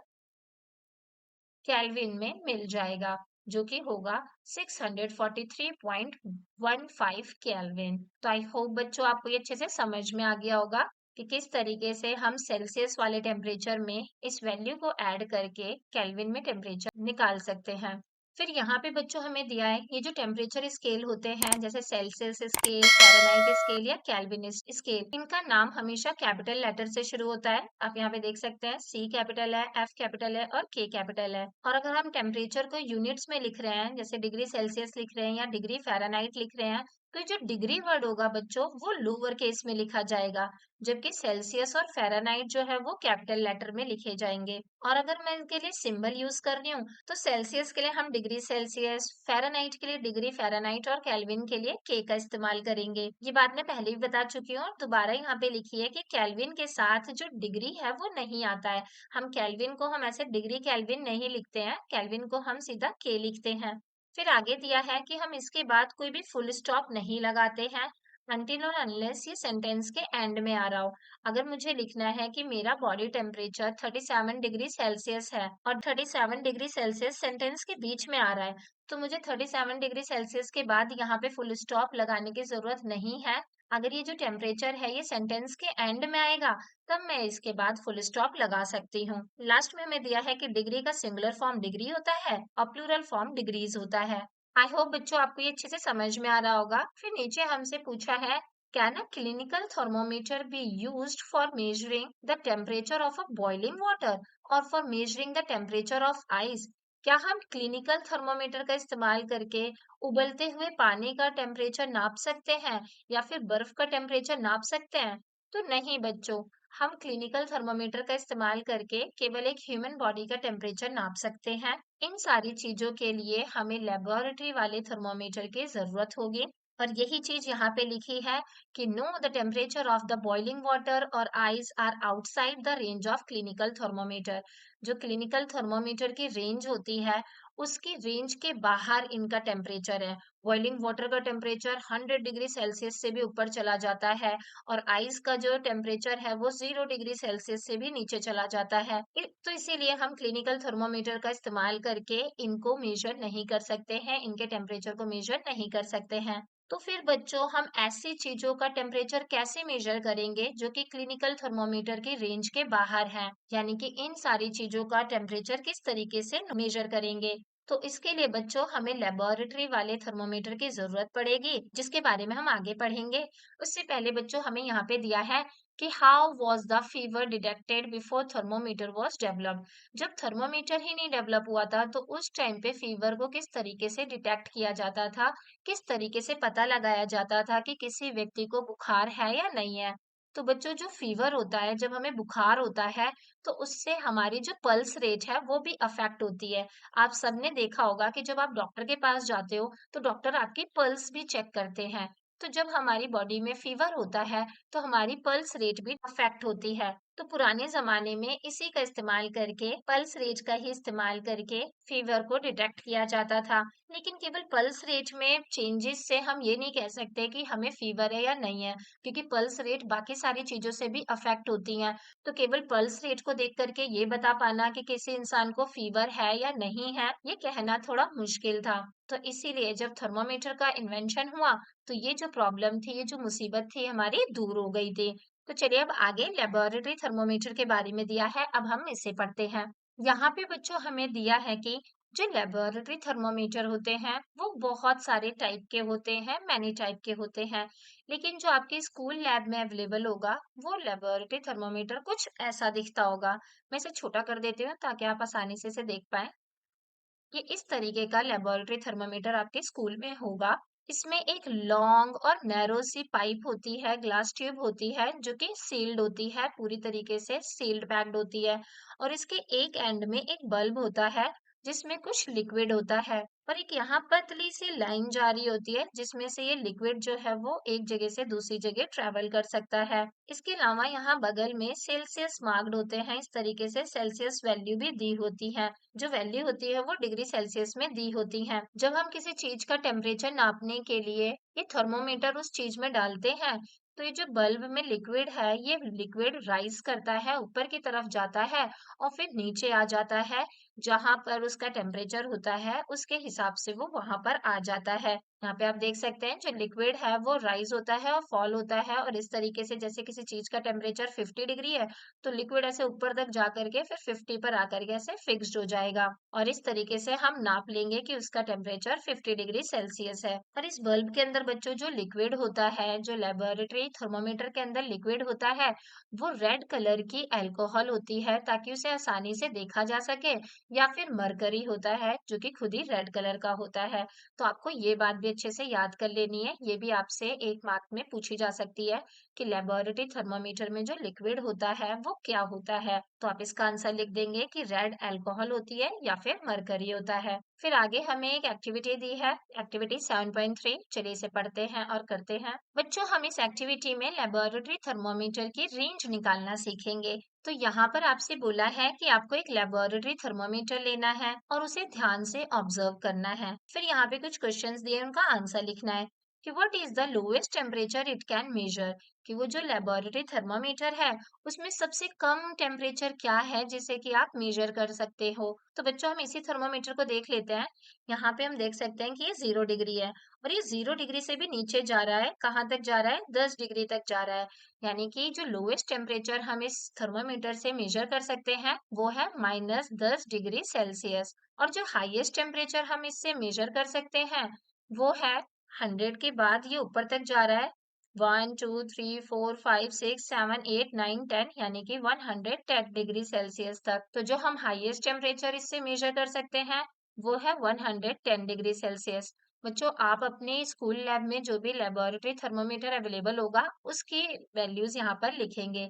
केल्विन में मिल जाएगा, जो कि होगा 643.15 केल्विन। तो आई होप बच्चों आपको ये अच्छे से समझ में आ गया होगा कि किस तरीके से हम सेल्सियस वाले टेम्परेचर में इस वैल्यू को ऐड करके केल्विन में टेम्परेचर निकाल सकते हैं। फिर यहाँ पे बच्चों हमें दिया है ये जो टेम्परेचर स्केल होते हैं जैसे सेल्सियस स्केल, फ़ारेनहाइट स्केल या केल्विन स्केल, इनका नाम हमेशा कैपिटल लेटर से शुरू होता है। आप यहाँ पे देख सकते हैं सी कैपिटल है, एफ कैपिटल है और के कैपिटल है। और अगर हम टेम्परेचर को यूनिट्स में लिख रहे हैं, जैसे डिग्री सेल्सियस लिख रहे हैं या डिग्री फ़ारेनहाइट लिख रहे हैं, तो जो डिग्री वर्ड होगा बच्चों वो लोअर केस में लिखा जाएगा, जबकि सेल्सियस और फ़ारेनहाइट जो है वो कैपिटल लेटर में लिखे जाएंगे। और अगर मैं इनके लिए सिंबल यूज कर रही हूँ तो सेल्सियस के लिए हम डिग्री सेल्सियस, फ़ारेनहाइट के लिए डिग्री फ़ारेनहाइट और केल्विन के लिए के का इस्तेमाल करेंगे। ये बात मैं पहले भी बता चुकी हूँ और दोबारा यहाँ पे लिखी है कि केल्विन के साथ जो डिग्री है वो नहीं आता है। हम केल्विन को हम ऐसे डिग्री केल्विन नहीं लिखते हैं, केल्विन को हम सीधा के लिखते हैं। फिर आगे दिया है कि हम इसके बाद कोई भी फुल स्टॉप नहीं लगाते हैं अनटिल और अनलेस ये सेंटेंस के एंड में आ रहा हो। अगर मुझे लिखना है कि मेरा बॉडी टेम्परेचर 37 डिग्री सेल्सियस है और 37 डिग्री सेल्सियस सेंटेंस के बीच में आ रहा है, तो मुझे 37 डिग्री सेल्सियस के बाद यहाँ पे फुल स्टॉप लगाने की जरूरत नहीं है। अगर ये जो टेम्परेचर है ये सेंटेंस के एंड में आएगा, तब मैं इसके बाद फुल स्टॉप लगा सकती हूँ। लास्ट में हमें दिया है कि डिग्री का सिंगुलर फॉर्म डिग्री होता है और प्लूरल फॉर्म डिग्रीज होता है। आई होप बच्चों आपको ये अच्छे से समझ में आ रहा होगा। फिर नीचे हमसे पूछा है, can a clinical thermometer be used for measuring the temperature of a boiling water और for measuring the temperature of ice? क्या हम क्लिनिकल थर्मोमीटर का इस्तेमाल करके उबलते हुए पानी का टेम्परेचर नाप सकते हैं या फिर बर्फ का टेम्परेचर नाप सकते हैं? तो नहीं बच्चों, हम क्लिनिकल थर्मोमीटर का इस्तेमाल करके केवल एक ह्यूमन बॉडी का टेम्परेचर नाप सकते हैं। इन सारी चीजों के लिए हमें लेबोरेटरी वाले थर्मोमीटर की जरूरत होगी। और यही चीज यहाँ पे लिखी है कि no the temperature of the boiling water और ice are outside the range of clinical thermometer. जो क्लिनिकल थर्मोमीटर की रेंज होती है उसकी रेंज के बाहर इनका टेम्परेचर है। बॉइलिंग वाटर का टेम्परेचर 100 डिग्री सेल्सियस से भी ऊपर चला जाता है और आइस का जो टेम्परेचर है वो 0 डिग्री सेल्सियस से भी नीचे चला जाता है। तो इसीलिए हम क्लिनिकल थर्मोमीटर का इस्तेमाल करके इनको मेजर नहीं कर सकते हैं, इनके टेम्परेचर को मेजर नहीं कर सकते हैं। तो फिर बच्चों हम ऐसी चीजों का टेम्परेचर कैसे मेजर करेंगे जो कि क्लिनिकल थर्मोमीटर की रेंज के बाहर है, यानी कि इन सारी चीजों का टेम्परेचर किस तरीके से मेजर करेंगे? तो इसके लिए बच्चों हमें लेबोरेटरी वाले थर्मोमीटर की जरूरत पड़ेगी, जिसके बारे में हम आगे पढ़ेंगे। उससे पहले बच्चों हमें यहाँ पे दिया है कि how was the fever detected before thermometer was developed. जब थर्मोमीटर ही नहीं डेवलप हुआ था तो उस टाइम पे फीवर को किस तरीके से डिटेक्ट किया जाता था, किस तरीके से पता लगाया जाता था कि किसी व्यक्ति को बुखार है या नहीं है? तो बच्चों जो फीवर होता है, जब हमें बुखार होता है, तो उससे हमारी जो पल्स रेट है वो भी अफेक्ट होती है। आप सबने देखा होगा कि जब आप डॉक्टर के पास जाते हो, तो डॉक्टर आपकी पल्स भी चेक करते हैं। तो जब हमारी बॉडी में फीवर होता है, तो हमारी पल्स रेट भी अफेक्ट होती है। तो पुराने जमाने में इसी का इस्तेमाल करके, पल्स रेट का ही इस्तेमाल करके फीवर को डिटेक्ट किया जाता था। लेकिन केवल पल्स रेट में चेंजेस से हम ये नहीं कह सकते कि हमें फीवर है या नहीं है, क्योंकि पल्स रेट बाकी सारी चीजों से भी अफेक्ट होती हैं। तो केवल पल्स रेट को देख करके ये बता पाना कि किसी इंसान को फीवर है या नहीं है, ये कहना थोड़ा मुश्किल था। तो इसीलिए जब थर्मोमीटर का इन्वेंशन हुआ, तो ये जो प्रॉब्लम थी, ये जो मुसीबत थी हमारी दूर हो गई थी। तो चलिए अब आगे लेबोरेटरी थर्मोमीटर के बारे में दिया है, अब हम इसे पढ़ते हैं। यहाँ पे बच्चों हमें दिया है कि जो लेबोरेटरी थर्मोमीटर होते हैं वो बहुत सारे टाइप के होते हैं, मैनी टाइप के होते हैं। लेकिन जो आपके स्कूल लैब में अवेलेबल होगा वो लेबोरेटरी थर्मोमीटर कुछ ऐसा दिखता होगा। मैं इसे छोटा कर देती हूँ ताकि आप आसानी से इसे देख पाएं। ये इस तरीके का लेबोरेटरी थर्मामीटर आपके स्कूल में होगा। इसमें एक लॉन्ग और नैरो सी पाइप होती है, ग्लास ट्यूब होती है जो कि सील्ड होती है, पूरी तरीके से सील्ड पैक्ड होती है। और इसके एक एंड में एक बल्ब होता है जिसमें कुछ लिक्विड होता है और एक यहाँ पतली सी लाइन जा रही होती है जिसमें से ये लिक्विड जो है वो एक जगह से दूसरी जगह ट्रेवल कर सकता है। इसके अलावा यहाँ बगल में सेल्सियस मार्क्ड होते हैं, इस तरीके से सेल्सियस वैल्यू भी दी होती है। जो वैल्यू होती है वो डिग्री सेल्सियस में दी होती है। जब हम किसी चीज का टेम्परेचर नापने के लिए ये थर्मोमीटर उस चीज में डालते हैं, तो ये जो बल्ब में लिक्विड है ये लिक्विड राइज करता है, ऊपर की तरफ जाता है और फिर नीचे आ जाता है। जहां पर उसका टेम्परेचर होता है उसके हिसाब से वो वहां पर आ जाता है। यहाँ पे आप देख सकते हैं जो लिक्विड है वो राइज होता है और फॉल होता है, और इस तरीके से जैसे किसी चीज का टेम्परेचर 50 डिग्री है तो लिक्विड ऐसे ऊपर तक जा करके फिर 50 पर आकर के ऐसे फिक्स्ड हो जाएगा। और इस तरीके से हम नाप लेंगे कि उसका टेम्परेचर 50 डिग्री सेल्सियस है। और इस बल्ब के अंदर बच्चों जो लिक्विड होता है, जो लेबोरेटरी थर्मोमीटर के अंदर लिक्विड होता है, वो रेड कलर की अल्कोहल होती है ताकि उसे आसानी से देखा जा सके, या फिर मरकरी होता है जो कि खुद ही रेड कलर का होता है। तो आपको ये बात भी अच्छे से याद कर लेनी है, ये भी आपसे एक मार्क में पूछी जा सकती है कि लेबोरेटरी थर्मामीटर में जो लिक्विड होता है वो क्या होता है। तो आप इसका आंसर लिख देंगे कि रेड अल्कोहल होती है या फिर मरकरी होता है। फिर आगे हमें एक एक्टिविटी दी है, एक्टिविटी 7.3। चलिए इसे पढ़ते हैं और करते हैं। बच्चों हम इस एक्टिविटी में लेबोरेटरी थर्मोमीटर की रेंज निकालना सीखेंगे। तो यहाँ पर आपसे बोला है कि आपको एक लेबोरेटरी थर्मोमीटर लेना है और उसे ध्यान से ऑब्जर्व करना है। फिर यहाँ पे कुछ क्वेश्चंस दिए, उनका आंसर लिखना है कि what is the lowest temperature it can measure, कि वो जो लेबोरेटरी थर्मोमीटर है उसमें सबसे कम टेम्परेचर क्या है जिसे कि आप मेजर कर सकते हो। तो बच्चों हम इसी थर्मोमीटर को देख लेते हैं। यहाँ पे हम देख सकते हैं कि ये 0 डिग्री है और ये 0 डिग्री से भी नीचे जा रहा है। कहाँ तक जा रहा है? 10 डिग्री तक जा रहा है। यानी कि जो लोएस्ट टेम्परेचर हम इस थर्मामीटर से मेजर कर सकते हैं वो है -10 डिग्री सेल्सियस। और जो हाईएस्ट टेम्परेचर हम इससे मेजर कर सकते हैं वो है 100 के बाद ये ऊपर तक जा रहा है। 1 2 3 4 5 6 7 8 9 10, यानी कि 110 डिग्री सेल्सियस तक। तो जो हम हाईएस्ट टेम्परेचर इससे मेजर कर सकते हैं वो है 110 डिग्री सेल्सियस। बच्चों आप अपने स्कूल लैब में जो भी लेबोरेटरी थर्मोमीटर अवेलेबल होगा उसकी वैल्यूज यहाँ पर लिखेंगे।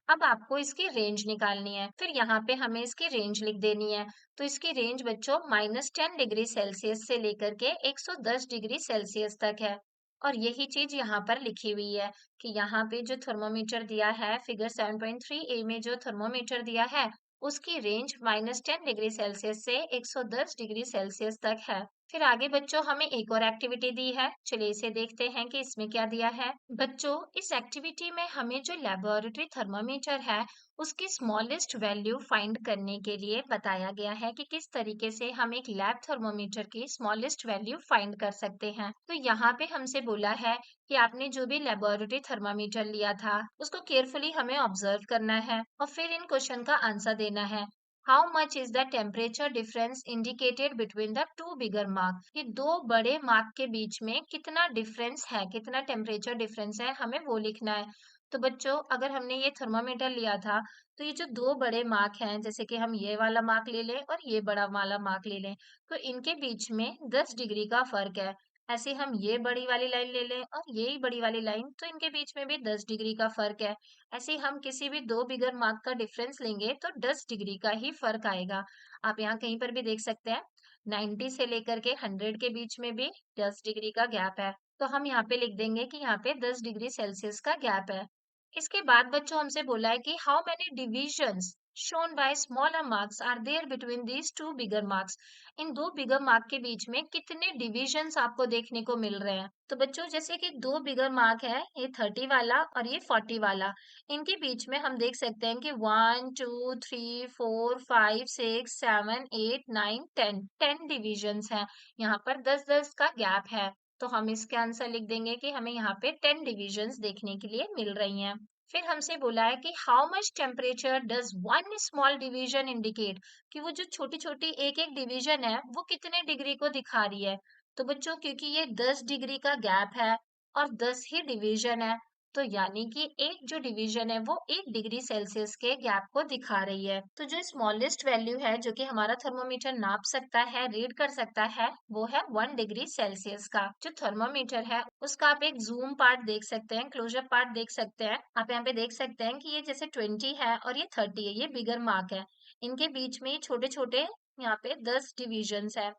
अब आपको इसकी रेंज निकालनी है, फिर यहाँ पे हमें इसकी रेंज लिख देनी है। तो इसकी रेंज बच्चों -10 डिग्री सेल्सियस से लेकर के 110 डिग्री सेल्सियस तक है। और यही चीज यहाँ पर लिखी हुई है कि यहाँ पे जो थर्मोमीटर दिया है फिगर 7.3 ए में जो थर्मोमीटर दिया है उसकी रेंज -10 डिग्री सेल्सियस से 110 डिग्री सेल्सियस तक है। फिर आगे बच्चों हमें एक और एक्टिविटी दी है, चलिए इसे देखते हैं कि इसमें क्या दिया है। बच्चों इस एक्टिविटी में हमें जो लेबोरेटरी थर्मामीटर है उसकी स्मॉलेस्ट वैल्यू फाइंड करने के लिए बताया गया है कि किस तरीके से हम एक लैब थर्मोमीटर की स्मॉलेस्ट वैल्यू फाइंड कर सकते हैं। तो यहाँ पे हमसे बोला है कि आपने जो भी लेबोरेटरी थर्मामीटर लिया था उसको केयरफुली हमें ऑब्जर्व करना है और फिर इन क्वेश्चन का आंसर देना है। How much is the temperature difference indicated between the two bigger mark, ये दो बड़े मार्क के बीच में कितना डिफरेंस है, कितना टेम्परेचर डिफरेंस है, हमें वो लिखना है। तो बच्चों अगर हमने ये थर्मामीटर लिया था तो ये जो दो बड़े मार्क हैं, जैसे कि हम ये वाला मार्क ले लें और ये बड़ा वाला मार्क ले लें, तो इनके बीच में 10 डिग्री का फर्क है। ऐसे हम ये बड़ी वाली लाइन ले लें और ये ही बड़ी वाली लाइन, तो इनके बीच में भी 10 डिग्री का फर्क है। ऐसे ही हम किसी भी दो बिगर मार्क का डिफरेंस लेंगे तो 10 डिग्री का ही फर्क आएगा। आप यहाँ कहीं पर भी देख सकते हैं 90 से लेकर के 100 के बीच में भी 10 डिग्री का गैप है। तो हम यहाँ पे लिख देंगे कि यहाँ पे 10 डिग्री सेल्सियस का गैप है। इसके बाद बच्चों हमसे बोला है कि how many divisions shown by smaller marks are there between these two bigger marks, इन दो बिगर मार्क के बीच में कितने डिविजन्स आपको देखने को मिल रहे हैं। तो बच्चों जैसे कि दो बिगर मार्क है, ये 30 वाला और ये 40 वाला, इनके बीच में हम देख सकते हैं कि 1 2 3 4 5 6 7 8 9 10, 10 डिविजन्स हैं। यहाँ पर 10-10 का गैप है। तो हम इसके आंसर लिख देंगे कि हमें यहाँ पे 10 डिविजन्स देखने के लिए मिल रही हैं। फिर हमसे बोला है कि how much temperature does one small division indicate, कि वो जो छोटी छोटी एक एक डिवीजन है वो कितने डिग्री को दिखा रही है। तो बच्चों क्योंकि ये 10 डिग्री का गैप है और 10 ही डिवीजन है, तो यानी कि एक जो डिवीजन है वो 1 डिग्री सेल्सियस के गैप को दिखा रही है। तो जो स्मॉलेस्ट वैल्यू है जो कि हमारा थर्मोमीटर नाप सकता है, रीड कर सकता है, वो है 1 डिग्री सेल्सियस का। जो थर्मोमीटर है उसका आप एक जूम पार्ट देख सकते हैं, क्लोजअप पार्ट देख सकते हैं। आप यहाँ पे देख सकते हैं कि ये जैसे 20 है और ये 30 है, ये बिगर मार्क है। इनके बीच में छोटे छोटे यहाँ पे 10 डिविजन्स है।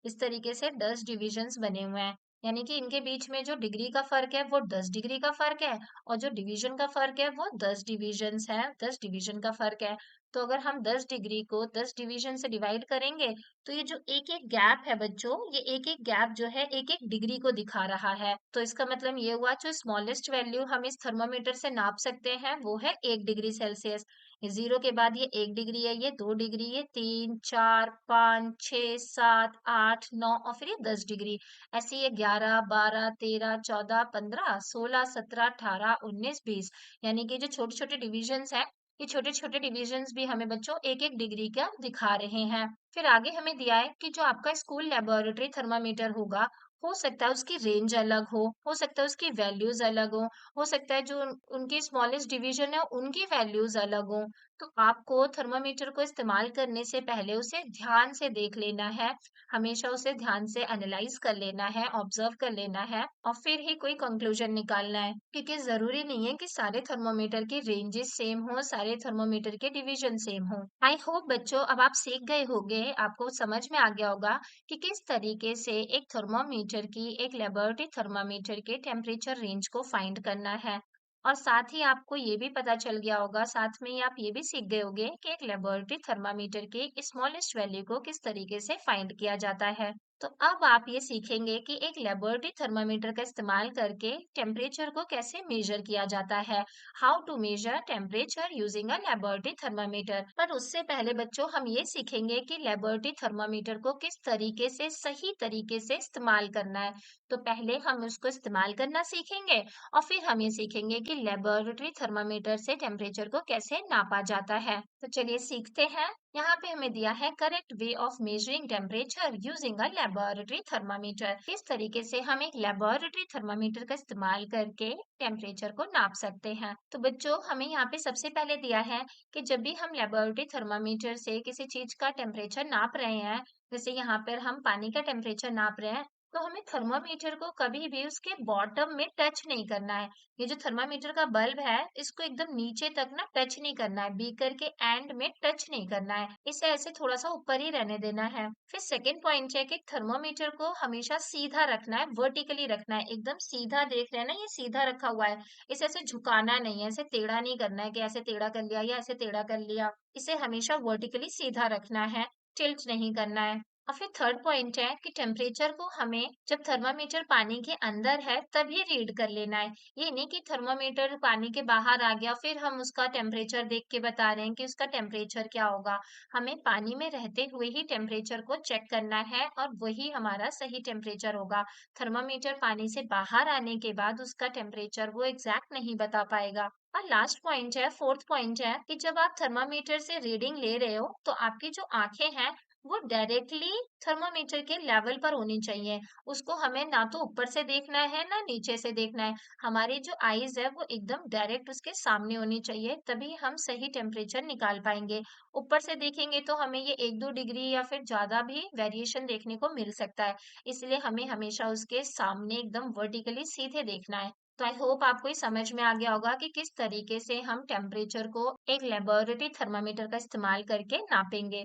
इस तरीके से 10 डिविजन्स बने हुए हैं, यानी कि इनके बीच में जो डिग्री का फर्क है वो 10 डिग्री का फर्क है और जो डिवीजन का फर्क है वो 10 डिविजन्स है, 10 डिवीजन का फर्क है। तो अगर हम 10 डिग्री को 10 डिवीजन से डिवाइड करेंगे तो ये जो एक एक गैप है बच्चों, ये एक एक गैप जो है एक एक डिग्री को दिखा रहा है। तो इसका मतलब ये हुआ जो स्मॉलेस्ट वैल्यू हम इस थर्मामीटर से नाप सकते हैं वो है 1 डिग्री सेल्सियस। ये 0 के बाद ये 1 डिग्री है, ये 2 डिग्री, ये 3 4 5 6 7 8 9 और फिर ये 10 डिग्री। ऐसे ये 11 12 13 14 15 16 17 18 19 20, यानी कि जो छोटे छोटे डिविजन्स हैं ये छोटे छोटे डिविजन्स भी हमें बच्चों एक एक डिग्री का दिखा रहे हैं। फिर आगे हमें दिया है कि जो आपका स्कूल लेबोरेटरी थर्मामीटर होगा, हो सकता है उसकी रेंज अलग हो सकता है उसकी वैल्यूज अलग हो सकता है जो उनकी स्मॉलेस्ट डिवीजन है उनकी वैल्यूज अलग हो। तो आपको थर्मामीटर को इस्तेमाल करने से पहले उसे ध्यान से देख लेना है, हमेशा उसे ध्यान से एनालाइज कर लेना है, ऑब्जर्व कर लेना है और फिर ही कोई कंक्लूजन निकालना है, क्योंकि जरूरी नहीं है कि सारे थर्मोमीटर की रेंजेस सेम हो, सारे थर्मोमीटर के डिवीजन सेम हो। आई होप बच्चों अब आप सीख गए होंगे, आपको समझ में आ गया होगा कि किस तरीके से एक थर्मोमीटर की, एक लेबोरेटरी थर्मामीटर के टेम्परेचर रेंज को फाइंड करना है। और साथ ही आपको ये भी पता चल गया होगा, साथ में ही आप ये भी सीख गए होंगे कि एक लेबोरेटरी थर्मामीटर की स्मॉलेस्ट वैल्यू को किस तरीके से फाइंड किया जाता है। तो अब आप ये सीखेंगे कि एक लेबोरेटरी थर्मामीटर का इस्तेमाल करके टेम्परेचर को कैसे मेजर किया जाता है। How to measure temperature using a laboratory thermometer. पर उससे पहले बच्चों हम ये सीखेंगे कि लेबोरेटरी थर्मामीटर को किस तरीके से सही तरीके से इस्तेमाल करना है। तो पहले हम उसको इस्तेमाल करना सीखेंगे और फिर हम ये सीखेंगे कि लेबोरेटरी थर्मामीटर से टेम्परेचर को कैसे नापा जाता है। तो चलिए सीखते हैं। यहाँ पे हमें दिया है correct way of measuring temperature using a laboratory thermometer. किस तरीके से हम एक लेबोरेटरी थर्मामीटर का इस्तेमाल करके टेम्परेचर को नाप सकते हैं। तो बच्चों हमें यहाँ पे सबसे पहले दिया है कि जब भी हम लेबोरेटरी थर्मामीटर से किसी चीज का टेम्परेचर नाप रहे हैं, जैसे यहाँ पर हम पानी का टेम्परेचर नाप रहे हैं, तो हमें थर्मामीटर को कभी भी उसके बॉटम में टच नहीं करना है। ये जो थर्मामीटर का बल्ब है, इसको एकदम नीचे तक ना टच नहीं करना है, बीकर के एंड में टच नहीं करना है, इसे ऐसे थोड़ा सा ऊपर ही रहने देना है। फिर सेकंड पॉइंट है कि थर्मामीटर को हमेशा सीधा रखना है, वर्टिकली रखना है, एकदम सीधा देख रहे हैं ना, ये सीधा रखा हुआ है, इसे ऐसे झुकाना नहीं है, ऐसे टेढ़ा नहीं करना है कि ऐसे टेढ़ा कर लिया या ऐसे टेढ़ा कर लिया। इसे हमेशा वर्टिकली सीधा रखना है, टिल्ट नहीं करना है। और फिर थर्ड पॉइंट है कि टेम्परेचर को हमें जब थर्मामीटर पानी के अंदर है तभी रीड कर लेना है। ये नहीं कि थर्मामीटर पानी के बाहर आ गया फिर हम उसका टेम्परेचर देख के बता रहे हैं कि उसका टेम्परेचर क्या होगा। हमें पानी में रहते हुए ही टेम्परेचर को चेक करना है और वही हमारा सही टेम्परेचर होगा। थर्मामीटर पानी से बाहर आने के बाद उसका टेम्परेचर वो एग्जैक्ट नहीं बता पाएगा। और लास्ट पॉइंट है, फोर्थ पॉइंट है कि जब आप थर्मामीटर से रीडिंग ले रहे हो तो आपकी जो आंखें हैं वो डायरेक्टली थर्मामीटर के लेवल पर होनी चाहिए। उसको हमें ना तो ऊपर से देखना है ना नीचे से देखना है। हमारी जो आईज है वो एकदम डायरेक्ट उसके सामने होनी चाहिए, तभी हम सही टेम्परेचर निकाल पाएंगे। ऊपर से देखेंगे तो हमें ये 1-2 डिग्री या फिर ज्यादा भी वेरिएशन देखने को मिल सकता है। इसलिए हमें हमेशा उसके सामने एकदम वर्टिकली सीधे देखना है। तो आई होप आपको ये समझ में आ गया होगा कि किस तरीके से हम टेम्परेचर को एक लेबोरेटरी थर्मामीटर का इस्तेमाल करके नापेंगे।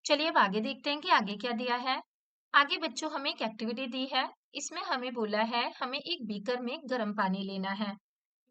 चलिए अब आगे देखते हैं कि आगे क्या दिया है। आगे बच्चों हमें एक एक्टिविटी दी है। इसमें हमें बोला है हमें एक बीकर में गर्म पानी लेना है।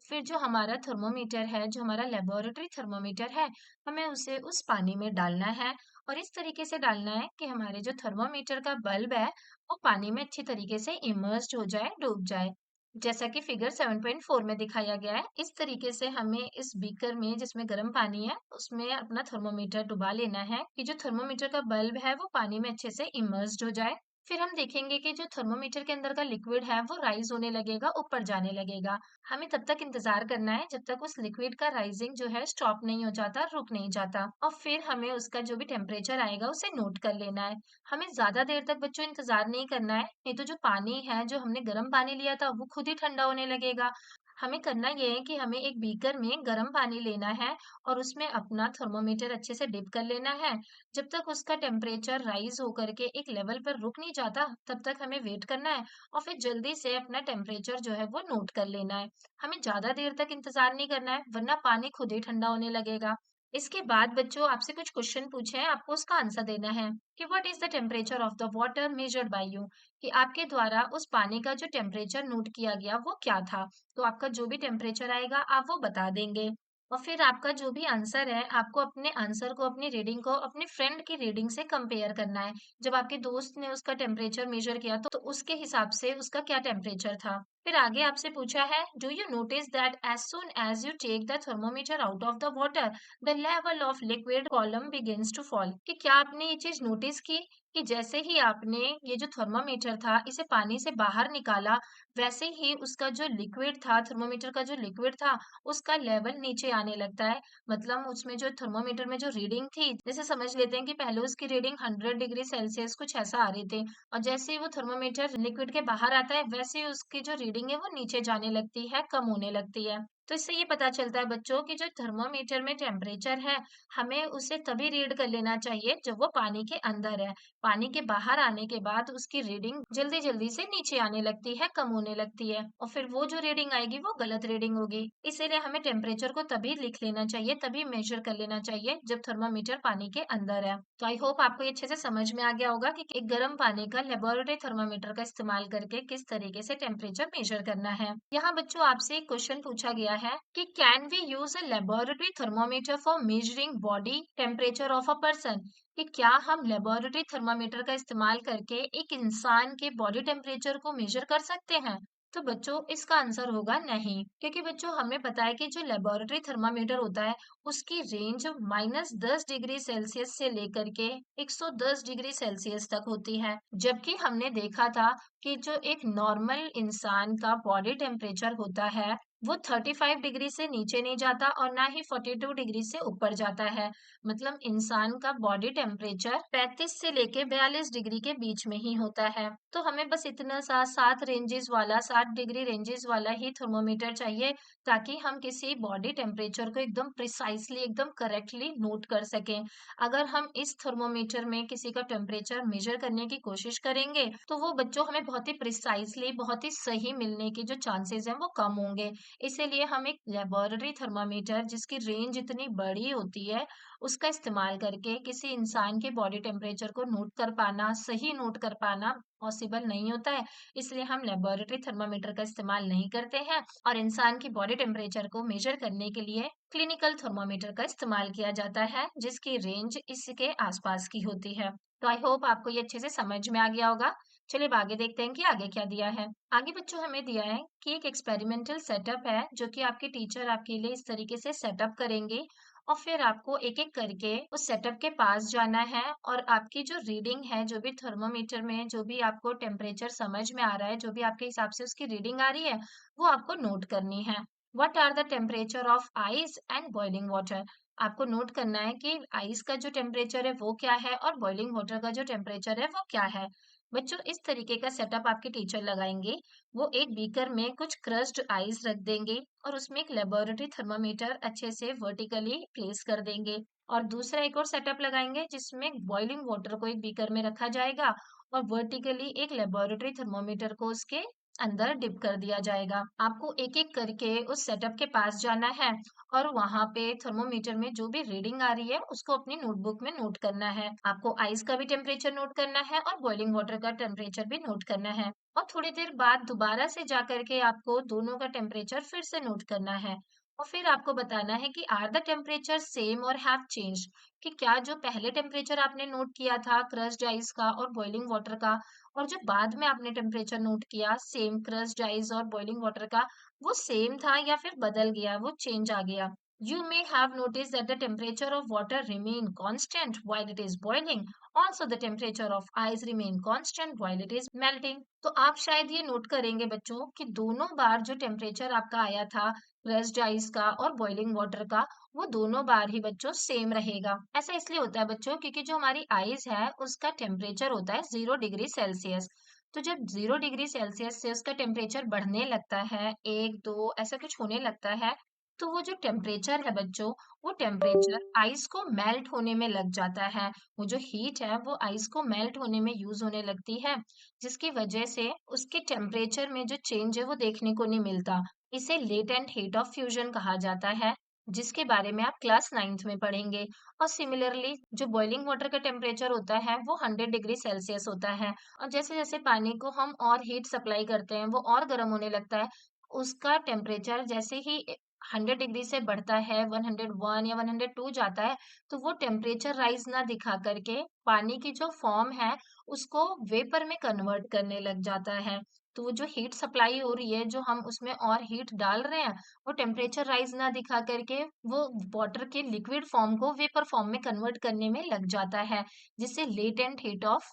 फिर जो हमारा थर्मोमीटर है, जो हमारा लेबोरेटरी थर्मोमीटर है, हमें उसे उस पानी में डालना है और इस तरीके से डालना है कि हमारे जो थर्मोमीटर का बल्ब है वो पानी में अच्छी तरीके से इमर्स्ड हो जाए, डूब जाए। जैसा कि फिगर 7.4 में दिखाया गया है, इस तरीके से हमें इस बीकर में जिसमें गर्म पानी है उसमें अपना थर्मोमीटर डुबा लेना है कि जो थर्मोमीटर का बल्ब है वो पानी में अच्छे से इमर्स्ड हो जाए। फिर हम देखेंगे कि जो थर्मोमीटर के अंदर का लिक्विड है वो राइज होने लगेगा, ऊपर जाने लगेगा। हमें तब तक इंतजार करना है जब तक उस लिक्विड का राइजिंग जो है स्टॉप नहीं हो जाता, रुक नहीं जाता, और फिर हमें उसका जो भी टेम्परेचर आएगा उसे नोट कर लेना है। हमें ज्यादा देर तक बच्चों इंतजार नहीं करना है, नहीं तो जो पानी है, जो हमने गर्म पानी लिया था वो खुद ही ठंडा होने लगेगा। हमें करना ये है कि हमें एक बीकर में गर्म पानी लेना है और उसमें अपना थर्मोमीटर अच्छे से डिप कर लेना है। जब तक उसका टेम्परेचर राइज होकर के एक लेवल पर रुक नहीं जाता तब तक हमें वेट करना है और फिर जल्दी से अपना टेम्परेचर जो है वो नोट कर लेना है। हमें ज्यादा देर तक इंतजार नहीं करना है वरना पानी खुद ही ठंडा होने लगेगा। इसके बाद बच्चों आपसे कुछ क्वेश्चन पूछे हैं, आपको उसका आंसर देना है कि what is the temperature of the water measured by you, कि आपके द्वारा उस पानी का जो टेम्परेचर नोट किया गया वो क्या था। तो आपका जो भी टेम्परेचर आएगा आप वो बता देंगे और फिर आपका जो भी आंसर है आपको अपने आंसर को, अपनी रीडिंग को अपने फ्रेंड की रीडिंग से कंपेयर करना है। जब आपके दोस्त ने उसका टेम्परेचर मेजर किया तो उसके हिसाब से उसका क्या टेम्परेचर था। फिर आगे आपसे पूछा है do you notice that as soon as you take the thermometer out of the water the level of liquid column begins to fall, कि क्या आपने ये चीज नोटिस की कि जैसे ही आपने ये जो थर्मामीटर था इसे पानी से बाहर निकाला, वैसे ही उसका जो लिक्विड था, थर्मोमीटर का जो लिक्विड था, उसका लेवल नीचे आने लगता है। मतलब उसमें जो थर्मोमीटर में जो रीडिंग थी, जैसे समझ लेते हैं कि पहले उसकी रीडिंग 100 डिग्री सेल्सियस कुछ ऐसा आ रही थी और जैसे ही वो थर्मोमीटर लिक्विड के बाहर आता है वैसे ही उसकी जो रीडिंग है वो नीचे जाने लगती है, कम होने लगती है। तो इससे ये पता चलता है बच्चों कि जो थर्मोमीटर में टेम्परेचर है, हमें उसे तभी रीड कर लेना चाहिए जब वो पानी के अंदर है। पानी के बाहर आने के बाद उसकी रीडिंग जल्दी जल्दी से नीचे आने लगती है, कम होने लगती है और फिर वो जो रीडिंग आएगी वो गलत रीडिंग होगी। इसीलिए हमें टेम्परेचर को तभी लिख लेना चाहिए, तभी मेजर कर लेना चाहिए जब थर्मामीटर पानी के अंदर है। तो आई होप आपको ये अच्छे से समझ में आ गया होगा कि एक गर्म पानी का लेबोरेटरी थर्मामीटर का इस्तेमाल करके किस तरीके से टेम्परेचर मेजर करना है। यहाँ बच्चों आपसे एक क्वेश्चन पूछा गया है कि can we use a laboratory thermometer for measuring body temperature of a person, कि क्या हम लेबोरेटरी थर्मामीटर का इस्तेमाल करके एक इंसान के बॉडी टेम्परेचर को मेजर कर सकते हैं। तो बच्चों इसका आंसर होगा नहीं, क्योंकि बच्चों हमें पता है कि जो लेबोरेटरी थर्मामीटर होता है उसकी रेंज -10 डिग्री सेल्सियस से लेकर के 110 डिग्री सेल्सियस तक होती है, जबकि हमने देखा था कि जो एक नॉर्मल इंसान का बॉडी टेम्परेचर होता है वो 35 डिग्री से नीचे नहीं जाता और ना ही 42 डिग्री से ऊपर जाता है। मतलब इंसान का बॉडी टेम्परेचर 35 से लेके 42 डिग्री के बीच में ही होता है। तो हमें बस इतना सा 7 डिग्री रेंजेस वाला ही थर्मोमीटर चाहिए, ताकि हम किसी बॉडी टेम्परेचर को एकदम प्रिसाइसली एकदम करेक्टली नोट कर सकें। अगर हम इस थर्मोमीटर में किसी का टेम्परेचर मेजर करने की कोशिश करेंगे तो वो बच्चों हमें बहुत ही प्रिसाइसली बहुत ही सही मिलने के जो चांसेस हैं वो कम होंगे। इसीलिए हम एक लेबोरेटरी थर्मामीटर जिसकी रेंज इतनी बड़ी होती है उसका इस्तेमाल करके किसी इंसान के बॉडी टेम्परेचर को नोट कर पाना, सही नोट कर पाना पॉसिबल नहीं होता है। इसलिए हम लेबोरेटरी थर्मामीटर का इस्तेमाल नहीं करते हैं और इंसान की बॉडी टेम्परेचर को मेजर करने के लिए क्लिनिकल थर्मामीटर का इस्तेमाल किया जाता है, जिसकी रेंज इसके आसपास की होती है। तो आई होप आपको ये अच्छे से समझ में आ गया होगा। चलिए अब आगे देखते हैं कि आगे क्या दिया है। आगे बच्चों हमें दिया है कि एक एक्सपेरिमेंटल सेटअप है जो कि आपके टीचर आपके लिए इस तरीके से सेटअप करेंगे और फिर आपको एक-एक करके उस सेटअप के पास जाना है और आपकी जो रीडिंग है, जो भी थर्मामीटर में जो भी आपको टेम्परेचर समझ में आ रहा है, जो भी आपके हिसाब से उसकी रीडिंग आ रही है, वो आपको नोट करनी है। What are the temperature of ice and boiling water? आपको नोट करना है कि आइस का जो टेम्परेचर है वो क्या है और बॉइलिंग वाटर का जो टेम्परेचर है वो क्या है। बच्चों इस तरीके का सेटअप आपके टीचर लगाएंगे। वो एक बीकर में कुछ क्रस्ड आइस रख देंगे और उसमें एक लेबोरेटरी थर्मामीटर अच्छे से वर्टिकली प्लेस कर देंगे और दूसरा एक और सेटअप लगाएंगे जिसमें बॉइलिंग वाटर को एक बीकर में रखा जाएगा और वर्टिकली एक लेबोरेटरी थर्मामीटर को उसके अंदर डिप कर दिया जाएगा। आपको एक एक करके उस सेटअप के पास जाना है और वहां पे थर्मोमीटर में जो भी रीडिंग आ रही है उसको अपनी नोटबुक में नोट करना है। आपको आइस का भी टेम्परेचर नोट करना है और बॉइलिंग वाटर का टेम्परेचर भी नोट करना है और थोड़ी देर बाद दोबारा से जा करके आपको दोनों का टेम्परेचर फिर से नोट करना है और फिर आपको बताना है कि आर द टेम्परेचर सेम और हैव चेंज, कि क्या जो पहले टेम्परेचर आपने नोट किया था क्रस्ड आइस का और बॉइलिंग वाटर का और जो बाद में आपने टेम्परेचर नोट किया सेम क्रस्ड आइस और बॉइलिंग वाटर का, वो सेम था या फिर बदल गया, वो चेंज आ गया। You may have noticed that the temperature of water remain constant while it is boiling. Also, the temperature of ice remain constant while it is melting. तो आप शायद ये नोट करेंगे बच्चों कि दोनों बार जो टेम्परेचर आपका आया था रस्ड आइस का और बॉइलिंग वाटर का, वो दोनों बार ही बच्चों सेम रहेगा। ऐसा इसलिए होता है बच्चों क्योंकि जो हमारी आइस है उसका टेम्परेचर होता है 0 डिग्री सेल्सियस। तो जब 0 डिग्री सेल्सियस से उसका टेम्परेचर बढ़ने लगता है, 1 2 ऐसा कुछ होने लगता है, तो वो जो टेम्परेचर है बच्चों, वो टेम्परेचर आइस को मेल्ट होने में लग जाता है। वो जो हीट है वो आइस को मेल्ट होने में यूज होने लगती है, जिसकी वजह से उसके टेम्परेचर में जो चेंज है वो देखने को नहीं मिलता। इसे लेटेंट हीट ऑफ फ्यूजन कहा जाता है, जिसके बारे में आप क्लास 9th में पढ़ेंगे। और सिमिलरली जो बॉइलिंग वाटर का टेम्परेचर होता है वो 100 डिग्री सेल्सियस होता है और जैसे जैसे पानी को हम और हीट सप्लाई करते हैं वो और गर्म होने लगता है। उसका टेम्परेचर जैसे ही 100 डिग्री से बढ़ता है 101 या 102 जाता है, तो वो टेम्परेचर राइज ना दिखा करके पानी की जो फॉर्म है उसको वेपर में कन्वर्ट करने लग जाता है। तो वो जो हीट सप्लाई हो रही है, जो हम उसमें और हीट डाल रहे हैं, वो टेम्परेचर राइज ना दिखा करके वो वाटर के लिक्विड फॉर्म को वेपर फॉर्म में कन्वर्ट करने में लग जाता है, जिसे लेटेंट हीट ऑफ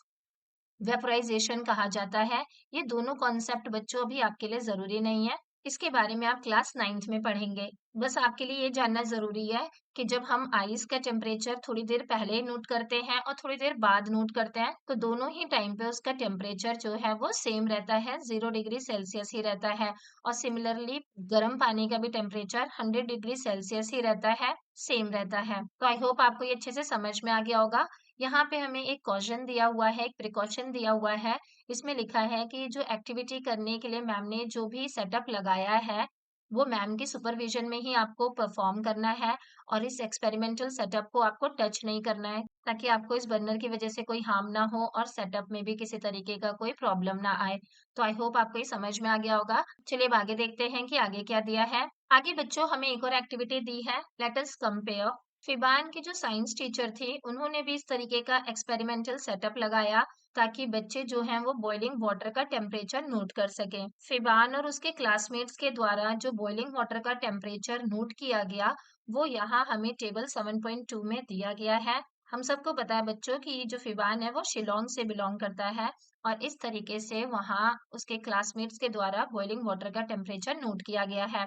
वेपोराइजेशन कहा जाता है। ये दोनों कॉन्सेप्ट बच्चों अभी आपके लिए ज़रूरी नहीं है। इसके बारे में आप क्लास 9th में पढ़ेंगे। बस आपके लिए ये जानना ज़रूरी है कि जब हम आइस का टेम्परेचर थोड़ी देर पहले नोट करते हैं और थोड़ी देर बाद नोट करते हैं, तो दोनों ही टाइम पे उसका टेम्परेचर जो है वो सेम रहता है, 0 डिग्री सेल्सियस ही रहता है। और सिमिलरली गर्म पानी का भी टेम्परेचर 100 डिग्री सेल्सियस ही रहता है, सेम रहता है। तो आई होप आपको ये अच्छे से समझ में आ गया होगा। यहाँ पे हमें एक कॉशन दिया हुआ है, एक प्रिकॉशन दिया हुआ है। इसमें लिखा है कि जो एक्टिविटी करने के लिए मैम ने जो भी सेटअप लगाया है, वो मैम के सुपरविजन में ही आपको परफॉर्म करना है और इस एक्सपेरिमेंटल सेटअप को आपको टच नहीं करना है, ताकि आपको इस बर्नर की वजह से कोई हार्म ना हो और सेटअप में भी किसी तरीके का कोई प्रॉब्लम ना आए। तो आई होप आपको ये समझ में आ गया होगा। चलिए अब आगे देखते हैं कि आगे क्या दिया है। आगे बच्चों हमें एक और एक्टिविटी दी है, लेट अस कंपेयर। फिबान की जो साइंस टीचर थी उन्होंने भी इस तरीके का एक्सपेरिमेंटल सेटअप लगाया ताकि बच्चे जो हैं वो बॉइलिंग वाटर का टेम्परेचर नोट कर सकें। फिबान और उसके क्लासमेट्स के द्वारा जो बॉइलिंग वाटर का टेम्परेचर नोट किया गया वो यहाँ हमें टेबल 7.2 में दिया गया है। हम सबको पता है बच्चों की जो फिबान है वो शिलोंग से बिलोंग करता है और इस तरीके से वहाँ उसके क्लासमेट्स के द्वारा बॉइलिंग वाटर का टेम्परेचर नोट किया गया है।